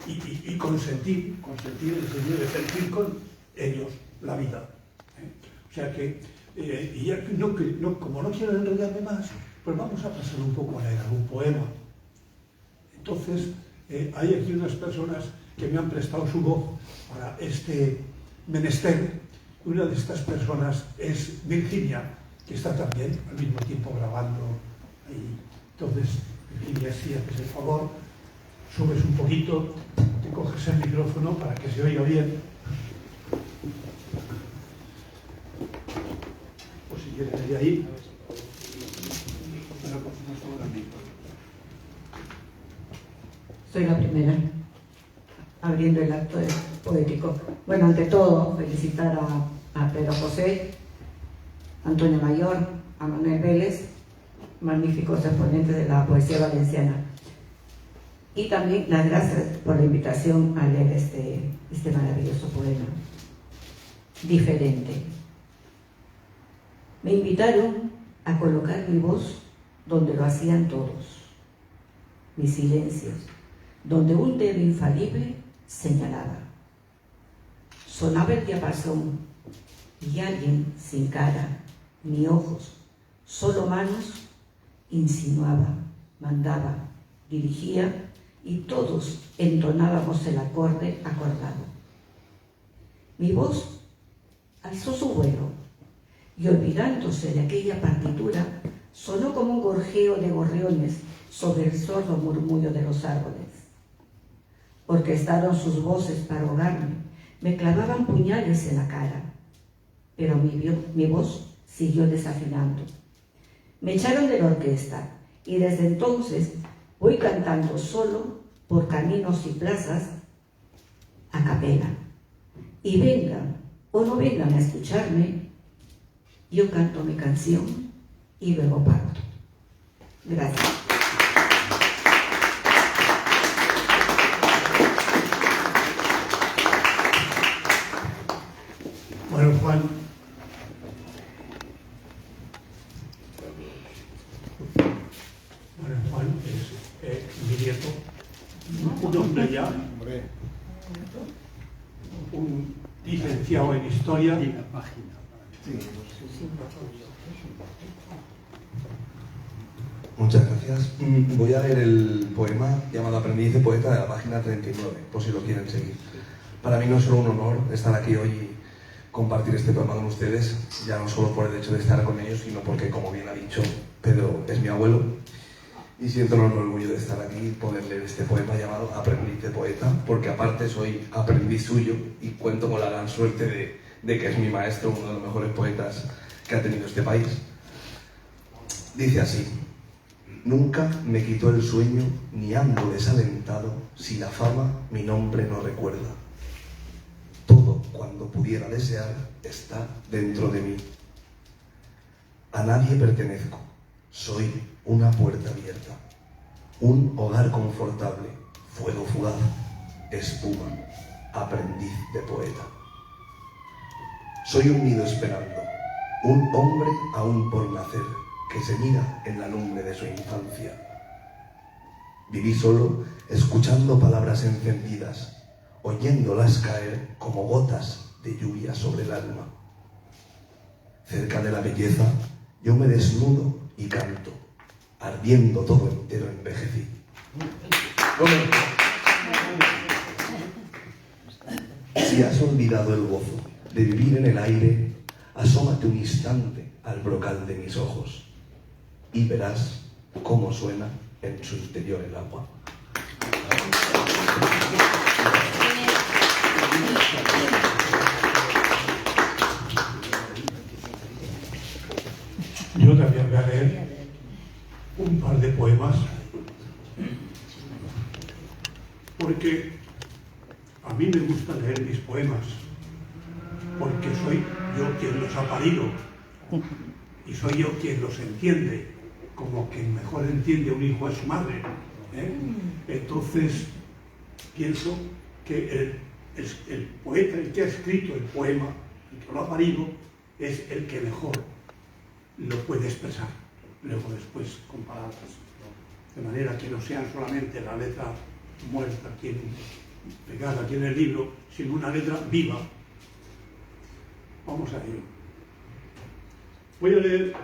y consentir en el sentido de sentir con ellos la vida. O sea que, y ya como no quiero enredarme más, pues vamos a pasar un poco a leer algún poema. Entonces, hay aquí unas personas que me han prestado su voz para este menester. Una de estas personas es Virginia, que está también al mismo tiempo grabando ahí. Entonces, Virginia, si haces el favor, subes un poquito, te coges el micrófono para que se oiga bien. O si quieres de ahí. Soy la primera, abriendo el acto poético. Bueno, ante todo, felicitar a Pedro José, Antonio Mayor, a Manuel Vélez, magníficos exponentes de la poesía valenciana. Y también las gracias por la invitación a leer este maravilloso poema. Diferente. Me invitaron a colocar mi voz donde lo hacían todos, mis silencios, donde un dedo infalible señalaba. Sonaba el diapasón y alguien sin cara ni ojos, solo manos, insinuaba, mandaba, dirigía y todos entonábamos el acorde acordado. Mi voz alzó su vuelo y olvidándose de aquella partitura, sonó como un gorjeo de gorriones sobre el sordo murmullo de los árboles. Orquestaron sus voces para ahogarme, me clavaban puñales en la cara, pero mi voz siguió desafinando. Me echaron de la orquesta y desde entonces voy cantando solo por caminos y plazas a capela. Y vengan o no vengan a escucharme, yo canto mi canción y luego parto. Gracias. Bueno, Juan, es mi nieto, un hombre ya historia. Y la página. Muchas gracias. Voy a leer el poema llamado Aprendiz de Poeta de la página 39, por si lo quieren seguir. Para mí no es solo un honor estar aquí hoy y compartir este poema con ustedes, ya no solo por el hecho de estar con ellos, sino porque, como bien ha dicho Pedro, es mi abuelo y siento el orgullo de estar aquí y poder leer este poema llamado Aprendiz de Poeta, porque aparte soy aprendiz suyo y cuento con la gran suerte de que es mi maestro, uno de los mejores poetas que ha tenido este país. Dice así: nunca me quitó el sueño ni ando desalentado si la fama mi nombre no recuerda. Todo cuando pudiera desear está dentro de mí. A nadie pertenezco, soy una puerta abierta, un hogar confortable, fuego fugaz, espuma, aprendiz de poeta. Soy un nido esperando, un hombre aún por nacer, que se mira en la lumbre de su infancia. Viví solo, escuchando palabras encendidas, oyéndolas caer como gotas de lluvia sobre el alma. Cerca de la belleza, yo me desnudo y canto, ardiendo todo entero envejecí. Si has olvidado el gozo de vivir en el aire, asómate un instante al brocal de mis ojos y verás cómo suena en su interior el agua. Yo también voy a leer un par de poemas, porque a mí me gusta leer mis poemas, porque soy yo quien los ha parido y soy yo quien los entiende, como quien mejor entiende a un hijo a su madre, ¿eh? Entonces pienso que el poeta, el que ha escrito el poema, el que lo ha parido, es el que mejor lo puede expresar. Luego después con palabras, de manera que no sean solamente la letra muerta pegada aquí en el libro, sino una letra viva. Vamos a ello. Voy a leer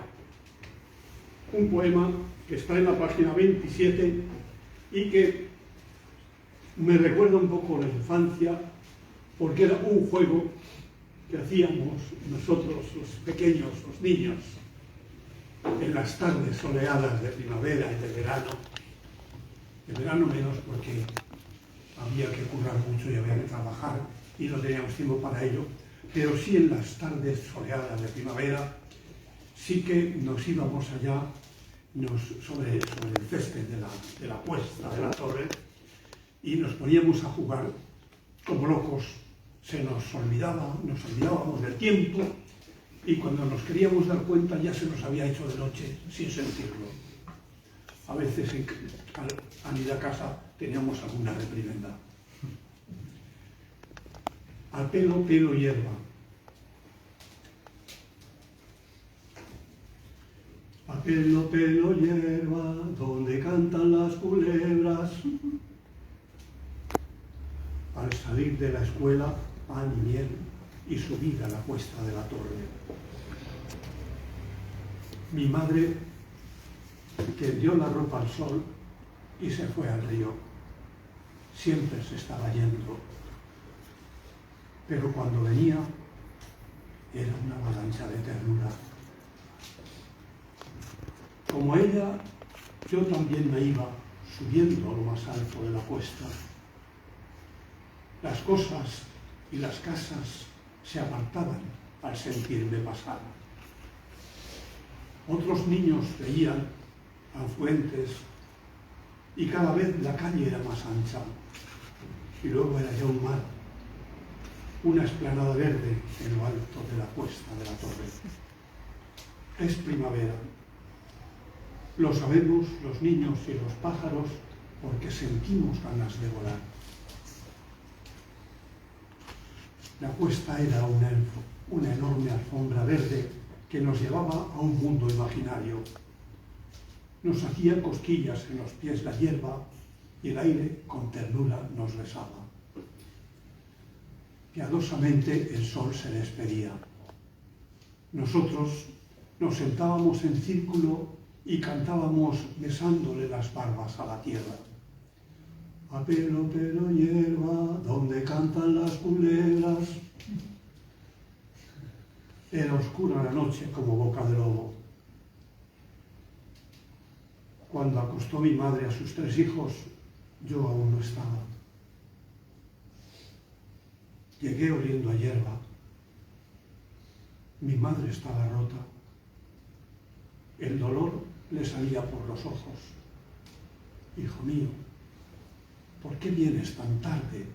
un poema que está en la página 27 y que me recuerda un poco la infancia, porque era un juego que hacíamos nosotros, los pequeños, los niños, en las tardes soleadas de primavera y de verano menos porque había que currar mucho y había que trabajar y no teníamos tiempo para ello, pero sí en las tardes soleadas de primavera sí que nos íbamos allá sobre el césped de la puesta de la torre y nos poníamos a jugar como locos. Nos olvidábamos del tiempo y cuando nos queríamos dar cuenta ya se nos había hecho de noche sin sentirlo. A veces al ir a casa teníamos alguna reprimenda. A pelo, pelo, hierba. A pelo, pelo, hierba, donde cantan las culebras. Al salir de la escuela, pan y miel y subir a la cuesta de la torre. Mi madre tendió la ropa al sol y se fue al río. Siempre se estaba yendo, pero cuando venía era una avalancha de ternura. Como ella, yo también me iba subiendo a lo más alto de la cuesta. Las cosas y las casas se apartaban al sentirme pasar. Otros niños veían afluentes y cada vez la calle era más ancha y luego era ya un mar, una explanada verde en lo alto de la cuesta de la torre. Es primavera. Lo sabemos los niños y los pájaros porque sentimos ganas de volar. La cuesta era una enorme alfombra verde que nos llevaba a un mundo imaginario. Nos hacía cosquillas en los pies la hierba y el aire con ternura nos besaba. Piadosamente el sol se despedía. Nosotros nos sentábamos en círculo y cantábamos besándole las barbas a la tierra. A pelo, pelo, hierba, donde cantan las culebras. Era oscura la noche como boca de lobo. Cuando acostó mi madre a sus 3 hijos, yo aún no estaba. Llegué oliendo a hierba. Mi madre estaba rota. El dolor le salía por los ojos. Hijo mío, ¿por qué vienes tan tarde?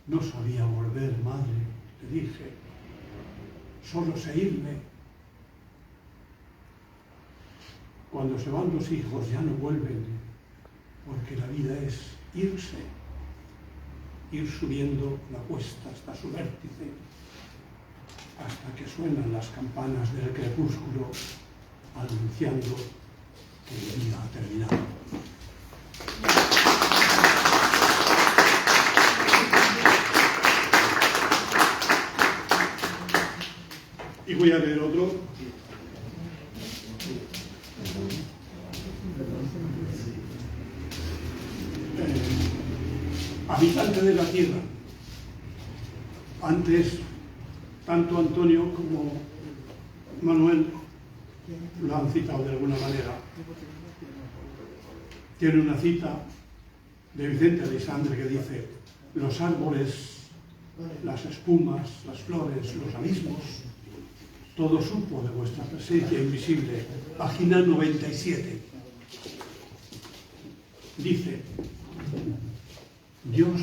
No sabía volver, madre, le dije. Solo sé irme. Cuando se van los hijos ya no vuelven, porque la vida es irse, ir subiendo la cuesta hasta su vértice, hasta que suenan las campanas del crepúsculo, anunciando que el día ha terminado. Y voy a leer otro. Habitante de la tierra. Antes, tanto Antonio como Manuel lo han citado de alguna manera. Tiene una cita de Vicente Aleixandre que dice: los árboles, las espumas, las flores, los abismos, todo supo de vuestra presencia invisible. Página 97. Dice: Dios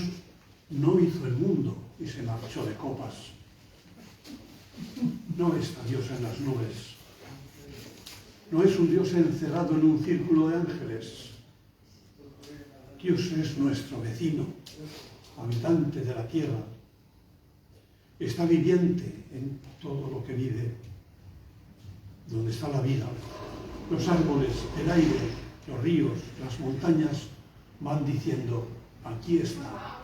no hizo el mundo y se marchó de copas. No está Dios en las nubes. No es un Dios encerrado en un círculo de ángeles. Dios es nuestro vecino, habitante de la tierra. Está viviente en todo lo que vive, donde está la vida. Los árboles, el aire, los ríos, las montañas van diciendo: aquí está,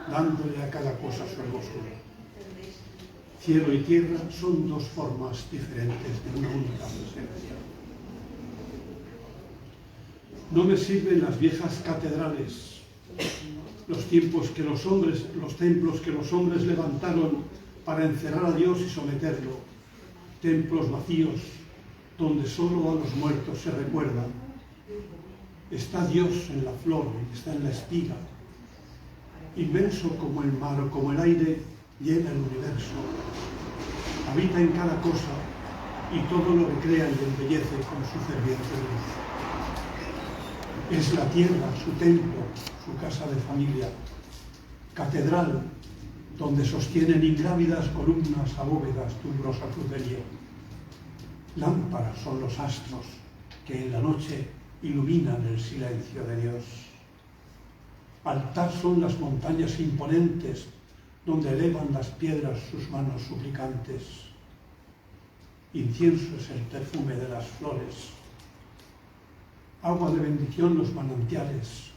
dándole a cada cosa su hermosura. Cielo y tierra son 2 formas diferentes de una única presencia. No me sirven las viejas catedrales, los templos que los hombres levantaron para encerrar a Dios y someterlo, templos vacíos donde solo a los muertos se recuerda. Está Dios en la flor, está en la espiga. Inmenso como el mar o como el aire, llena el universo. Habita en cada cosa y todo lo recrea y embellece con su ferviente luz. Es la tierra, su templo, su casa de familia, catedral, donde sostienen ingrávidas columnas a bóvedas tu grosa crucería. Lámparas son los astros que en la noche iluminan el silencio de Dios. Altar son las montañas imponentes donde elevan las piedras sus manos suplicantes. Incienso es el perfume de las flores. Agua de bendición los manantiales,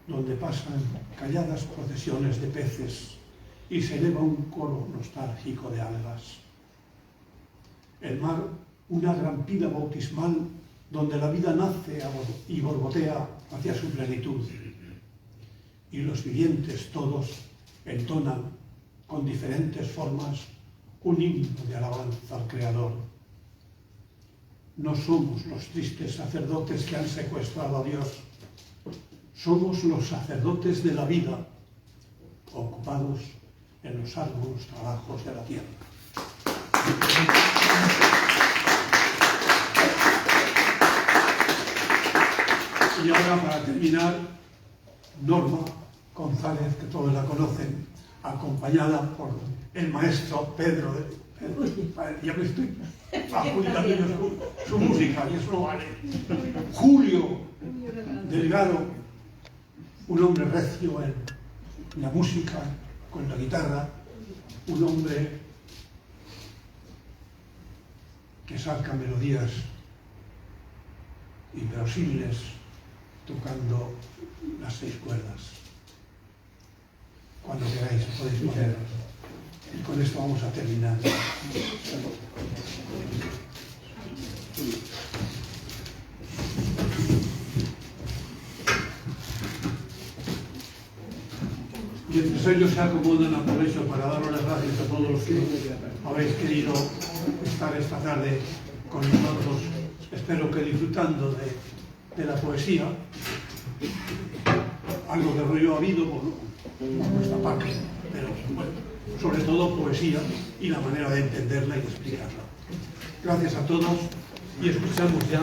donde pasan calladas procesiones de peces y se eleva un coro nostálgico de algas. El mar, una gran pila bautismal donde la vida nace y borbotea hacia su plenitud. Y los vivientes todos entonan con diferentes formas un himno de alabanza al Creador. No somos los tristes sacerdotes que han secuestrado a Dios. Somos los sacerdotes de la vida, ocupados en los arduos trabajos de la tierra. Y ahora, para terminar, Norma González, que todos la conocen, acompañada por el maestro Pedro. Ya me estoy adjudicando su música, y eso no vale. Julio Delgado, un hombre recio en la música, con la guitarra, un hombre que saca melodías inverosímiles tocando las 6 cuerdas. Cuando queráis, podéis poneros. Y con esto vamos a terminar. Mientras ellos se acomodan, aprovecho para daros las gracias a todos los que habéis querido estar esta tarde con nosotros. Espero que disfrutando de la poesía. Algo de rollo ha habido por nuestra parte, pero bueno, sobre todo poesía y la manera de entenderla y de explicarla. Gracias a todos y escuchamos ya.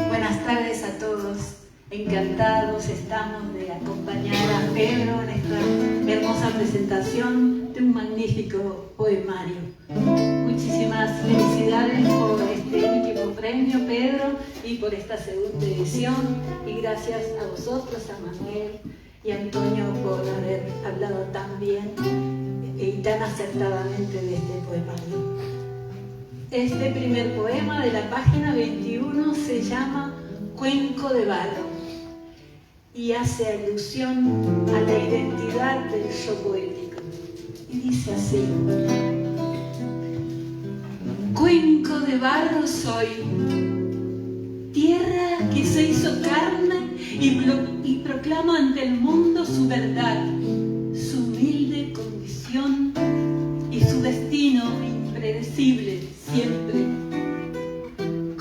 Buenas tardes a todos. Encantados estamos de acompañar a Pedro en esta hermosa presentación de un magnífico poemario. Muchísimas felicidades por este último premio, Pedro, y por esta segunda edición. Y gracias a vosotros, a Manuel y a Antonio, por haber hablado tan bien y tan acertadamente de este poemario. Este primer poema de la página 21 se llama Cuenco de barro y hace alusión a la identidad del yo poético. Y dice así: Cuenco de barro soy, tierra que se hizo carne y proclama ante el mundo su verdad, su humilde condición y su destino impredecible siempre.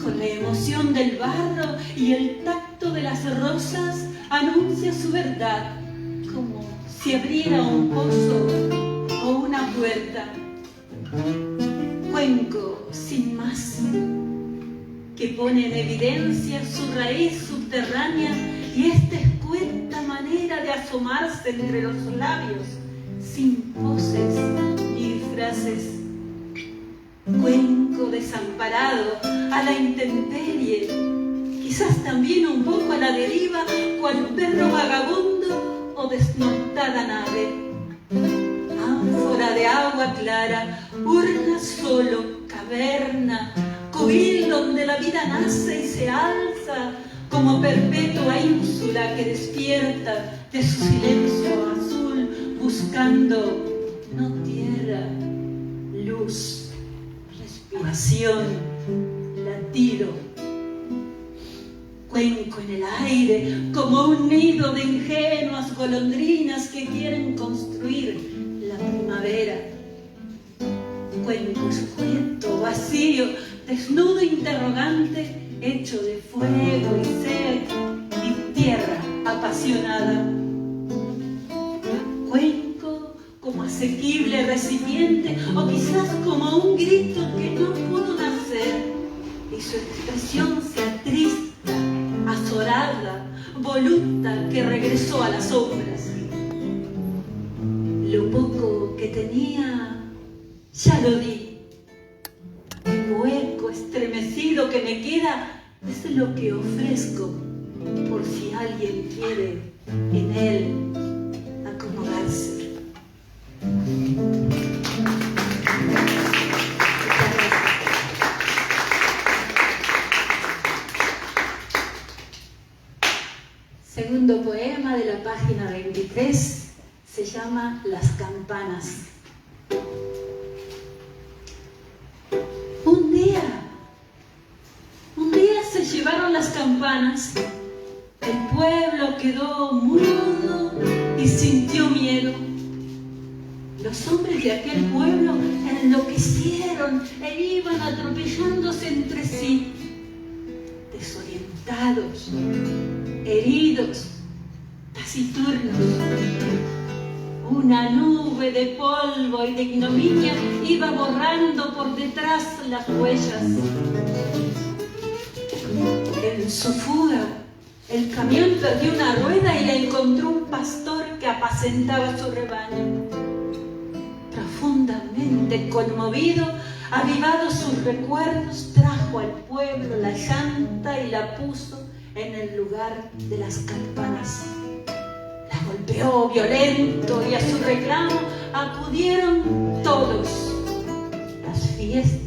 Con la emoción del barro y el tacto de las rosas anuncia su verdad, como si abriera un pozo o una puerta. Cuenco sin más, que pone en evidencia su raíz subterránea y esta escueta manera de asomarse entre los labios, sin poses ni disfraces. Cuenco desamparado a la intemperie, quizás también un poco a la deriva, cual perro vagabundo o desnortada nave. Ánfora de agua clara, urna solo, caverna, cubil donde la vida nace y se alza como perpetua ínsula que despierta de su silencio azul, buscando no tierra, luz, respiración, latido. Cuenco en el aire como un nido de ingenuas golondrinas que quieren construir la primavera. Cuenco escueto, vacío, desnudo, interrogante, hecho de fuego y sed y tierra apasionada. Cuenco como asequible recipiente o quizás como un grito que no pudo nacer y su expresión se atrista, azorada, voluta, que regresó a las sombras. Lo poco que tenía ya lo di. El hueco estremecido que me queda es lo que ofrezco por si alguien quiere en él acomodarse. Segundo poema de la página 23 se llama Las campanas. Un día se llevaron las campanas. El pueblo quedó mudo y sintió miedo. Los hombres de aquel pueblo enloquecieron e iban atropellándose entre sí, desorientados, heridos, taciturnos. Una nube de polvo y de ignominia iba borrando por detrás las huellas. En su fuga, el camión perdió una rueda y la encontró un pastor que apacentaba su rebaño. Profundamente conmovido, avivados sus recuerdos, trajo al pueblo la llanta y la puso en el lugar de las campanas. La golpeó violento y a su reclamo acudieron todos. La las fiestas,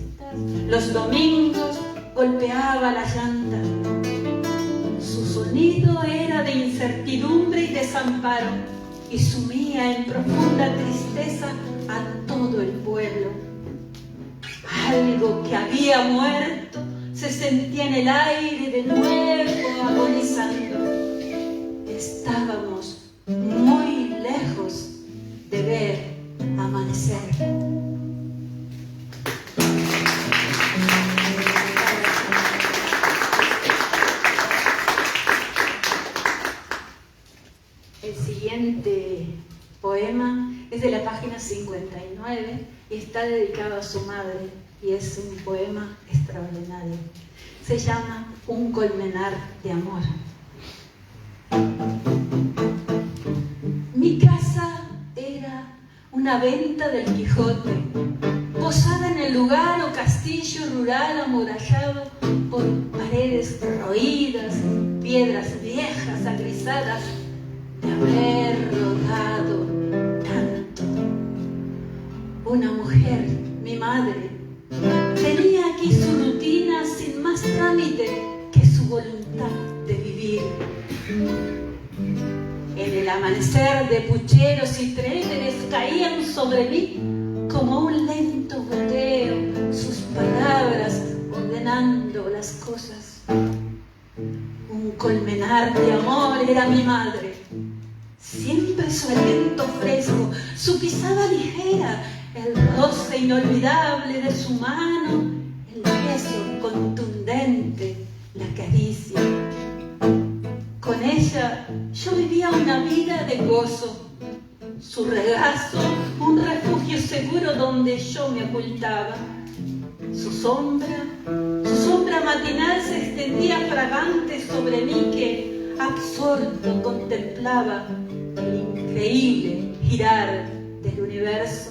los domingos, golpeaba la llanta. Su sonido era de incertidumbre y desamparo y sumía en profunda tristeza a todo el pueblo. Algo que había muerto se sentía en el aire de nuevo agonizando. Estábamos muy lejos de ver amanecer. El siguiente poema es de la página 59 y está dedicado a su madre y es un poema extraordinario. Se llama Un colmenar de amor. Mi casa era una venta del Quijote, posada en el lugar o castillo rural amurallado por paredes roídas, piedras viejas agrisadas de haber rodado tanto. Una mujer, mi madre, tenía aquí su rutina sin más trámite que su voluntad de vivir. En el amanecer de pucheros y tréteres caían sobre mí como un lento goteo sus palabras ordenando las cosas. Un colmenar de amor era mi madre, siempre su aliento fresco, su pisada ligera, el roce inolvidable de su mano, el beso contundente, la caricia. Con ella yo vivía una vida de gozo, su regazo un refugio seguro donde yo me ocultaba. Su sombra matinal se extendía fragante sobre mí que, absorto, contemplaba el increíble girar del universo.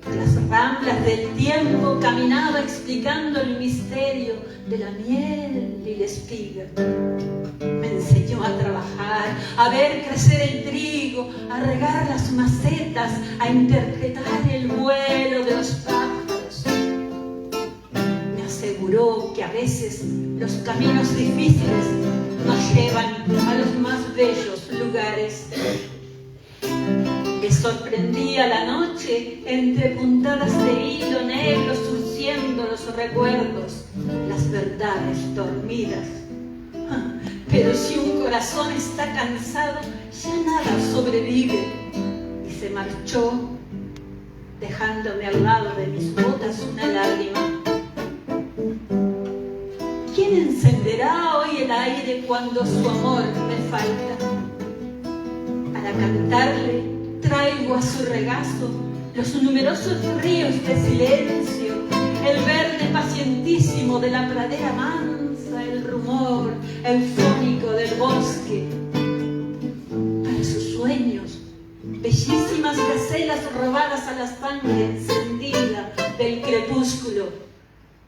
Por las ramblas del tiempo caminaba explicando el misterio de la miel y la espiga. Me enseñó a trabajar, a ver crecer el trigo, a regar las macetas, a interpretar el vuelo de los pájaros. Me aseguró que a veces los caminos difíciles nos llevan a los más bellos lugares. Me sorprendía la noche entre puntadas de hilo negro surciendo los recuerdos, las verdades dormidas. Pero si un corazón está cansado, ya nada sobrevive. Y se marchó, dejándome al lado de mis botas una lágrima. ¿Quién encenderá hoy el aire cuando su amor me falta? Para cantarle traigo a su regazo los numerosos ríos de silencio, el verde pacientísimo de la pradera mansa, el rumor eufónico del bosque. Para sus sueños, bellísimas gacelas robadas a la sangre encendida del crepúsculo,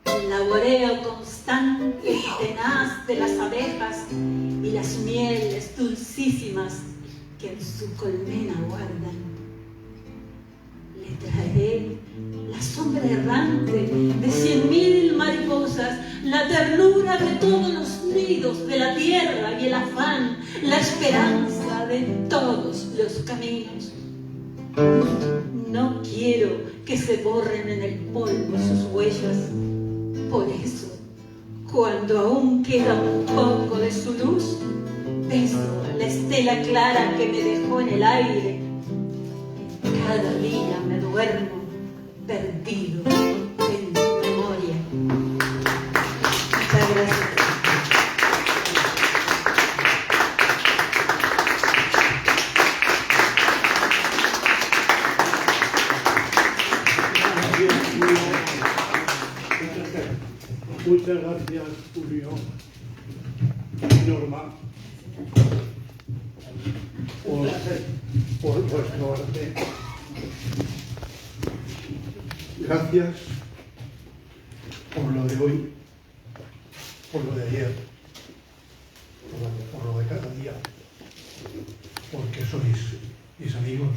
el laboreo constante y tenaz de las abejas y las mieles dulcísimas que en su colmena guardan. Le traeré la sombra errante de 100.000 mariposas, la ternura de todos los nidos de la tierra y el afán, la esperanza de todos los caminos. No quiero que se borren en el polvo sus huellas. Por eso, cuando aún queda un poco de su luz, beso la estela clara que me dejó en el aire. Cada día me duermo perdido en memoria. Muchas gracias. Muchas gracias, Julio y Norma, por vuestro arte. Gracias por lo de hoy, por lo de ayer, por lo de cada día, porque sois mis amigos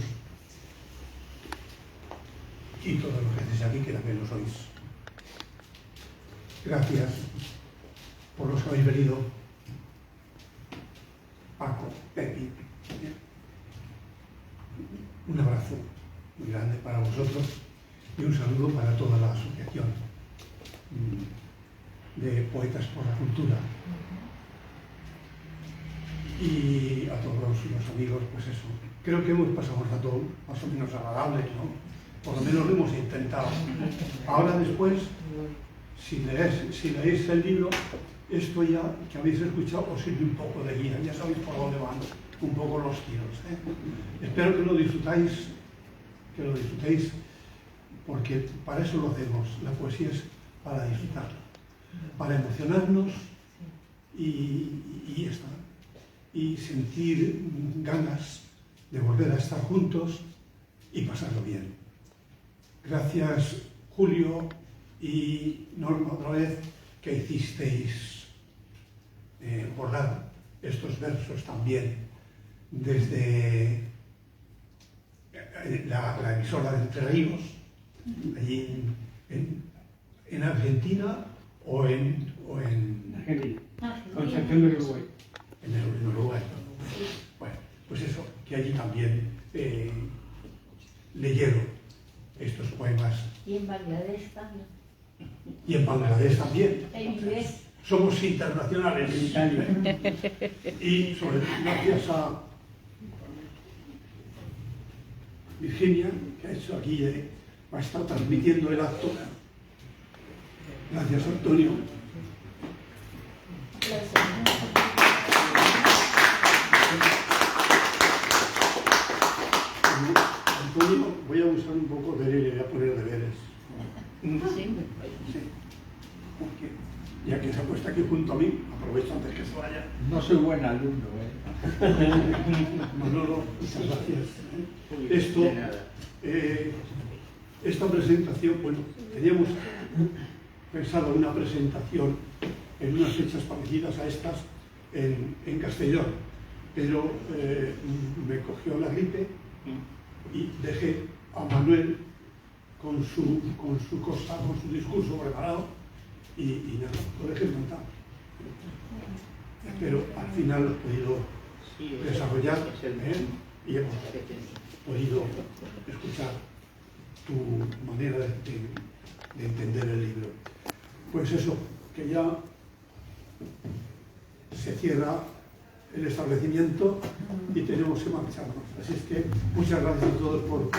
y todo lo que necesitáis. aquí que también lo sois. Gracias por los que habéis venido. Paco, Pepi, un abrazo muy grande para vosotros y un saludo para toda la asociación de Poetas por la Cultura. Y a todos los amigos, pues eso. Creo que hemos pasado un rato más o menos agradable, ¿no? Por lo menos lo hemos intentado. Ahora después, si leéis el libro, esto ya que habéis escuchado os sirve un poco de guía, ya sabéis por dónde van un poco los tiros, ¿eh? Espero que lo disfrutéis, porque para eso lo hacemos. La poesía es para disfrutarla, para emocionarnos y estar, y sentir ganas de volver a estar juntos y pasarlo bien. Gracias, Julio y Norma, otra vez, que hicisteis bordar estos versos también desde la emisora de Entre Ríos, allí en Argentina o en Argentina. Concepción del Uruguay. En Uruguay. Bueno, pues eso, que allí también leyeron estos poemas. Y en Bangladesh también. Y en Bangladesh también. En inglés. Somos internacionales. Y sobre todo gracias a Virginia, que ha hecho aquí, va a estar transmitiendo el acto. Gracias, Antonio. Antonio, voy a usar un poco de él y le voy a poner deberes. Sí. Sí. Porque ya que se ha puesto aquí junto a mí, aprovecho antes que se vaya. No soy buen alumno, Manolo, muchas gracias. Esta presentación, bueno, teníamos pensado una presentación en unas fechas parecidas a estas en Castellón, pero me cogió la gripe y dejé a Manuel con su discurso preparado y nada, lo dejé montado. Pero al final lo he podido desarrollar y hemos podido escuchar tu manera de entender el libro. Pues eso, que ya se cierra el establecimiento y tenemos que marcharnos. Así es que muchas gracias a todos por...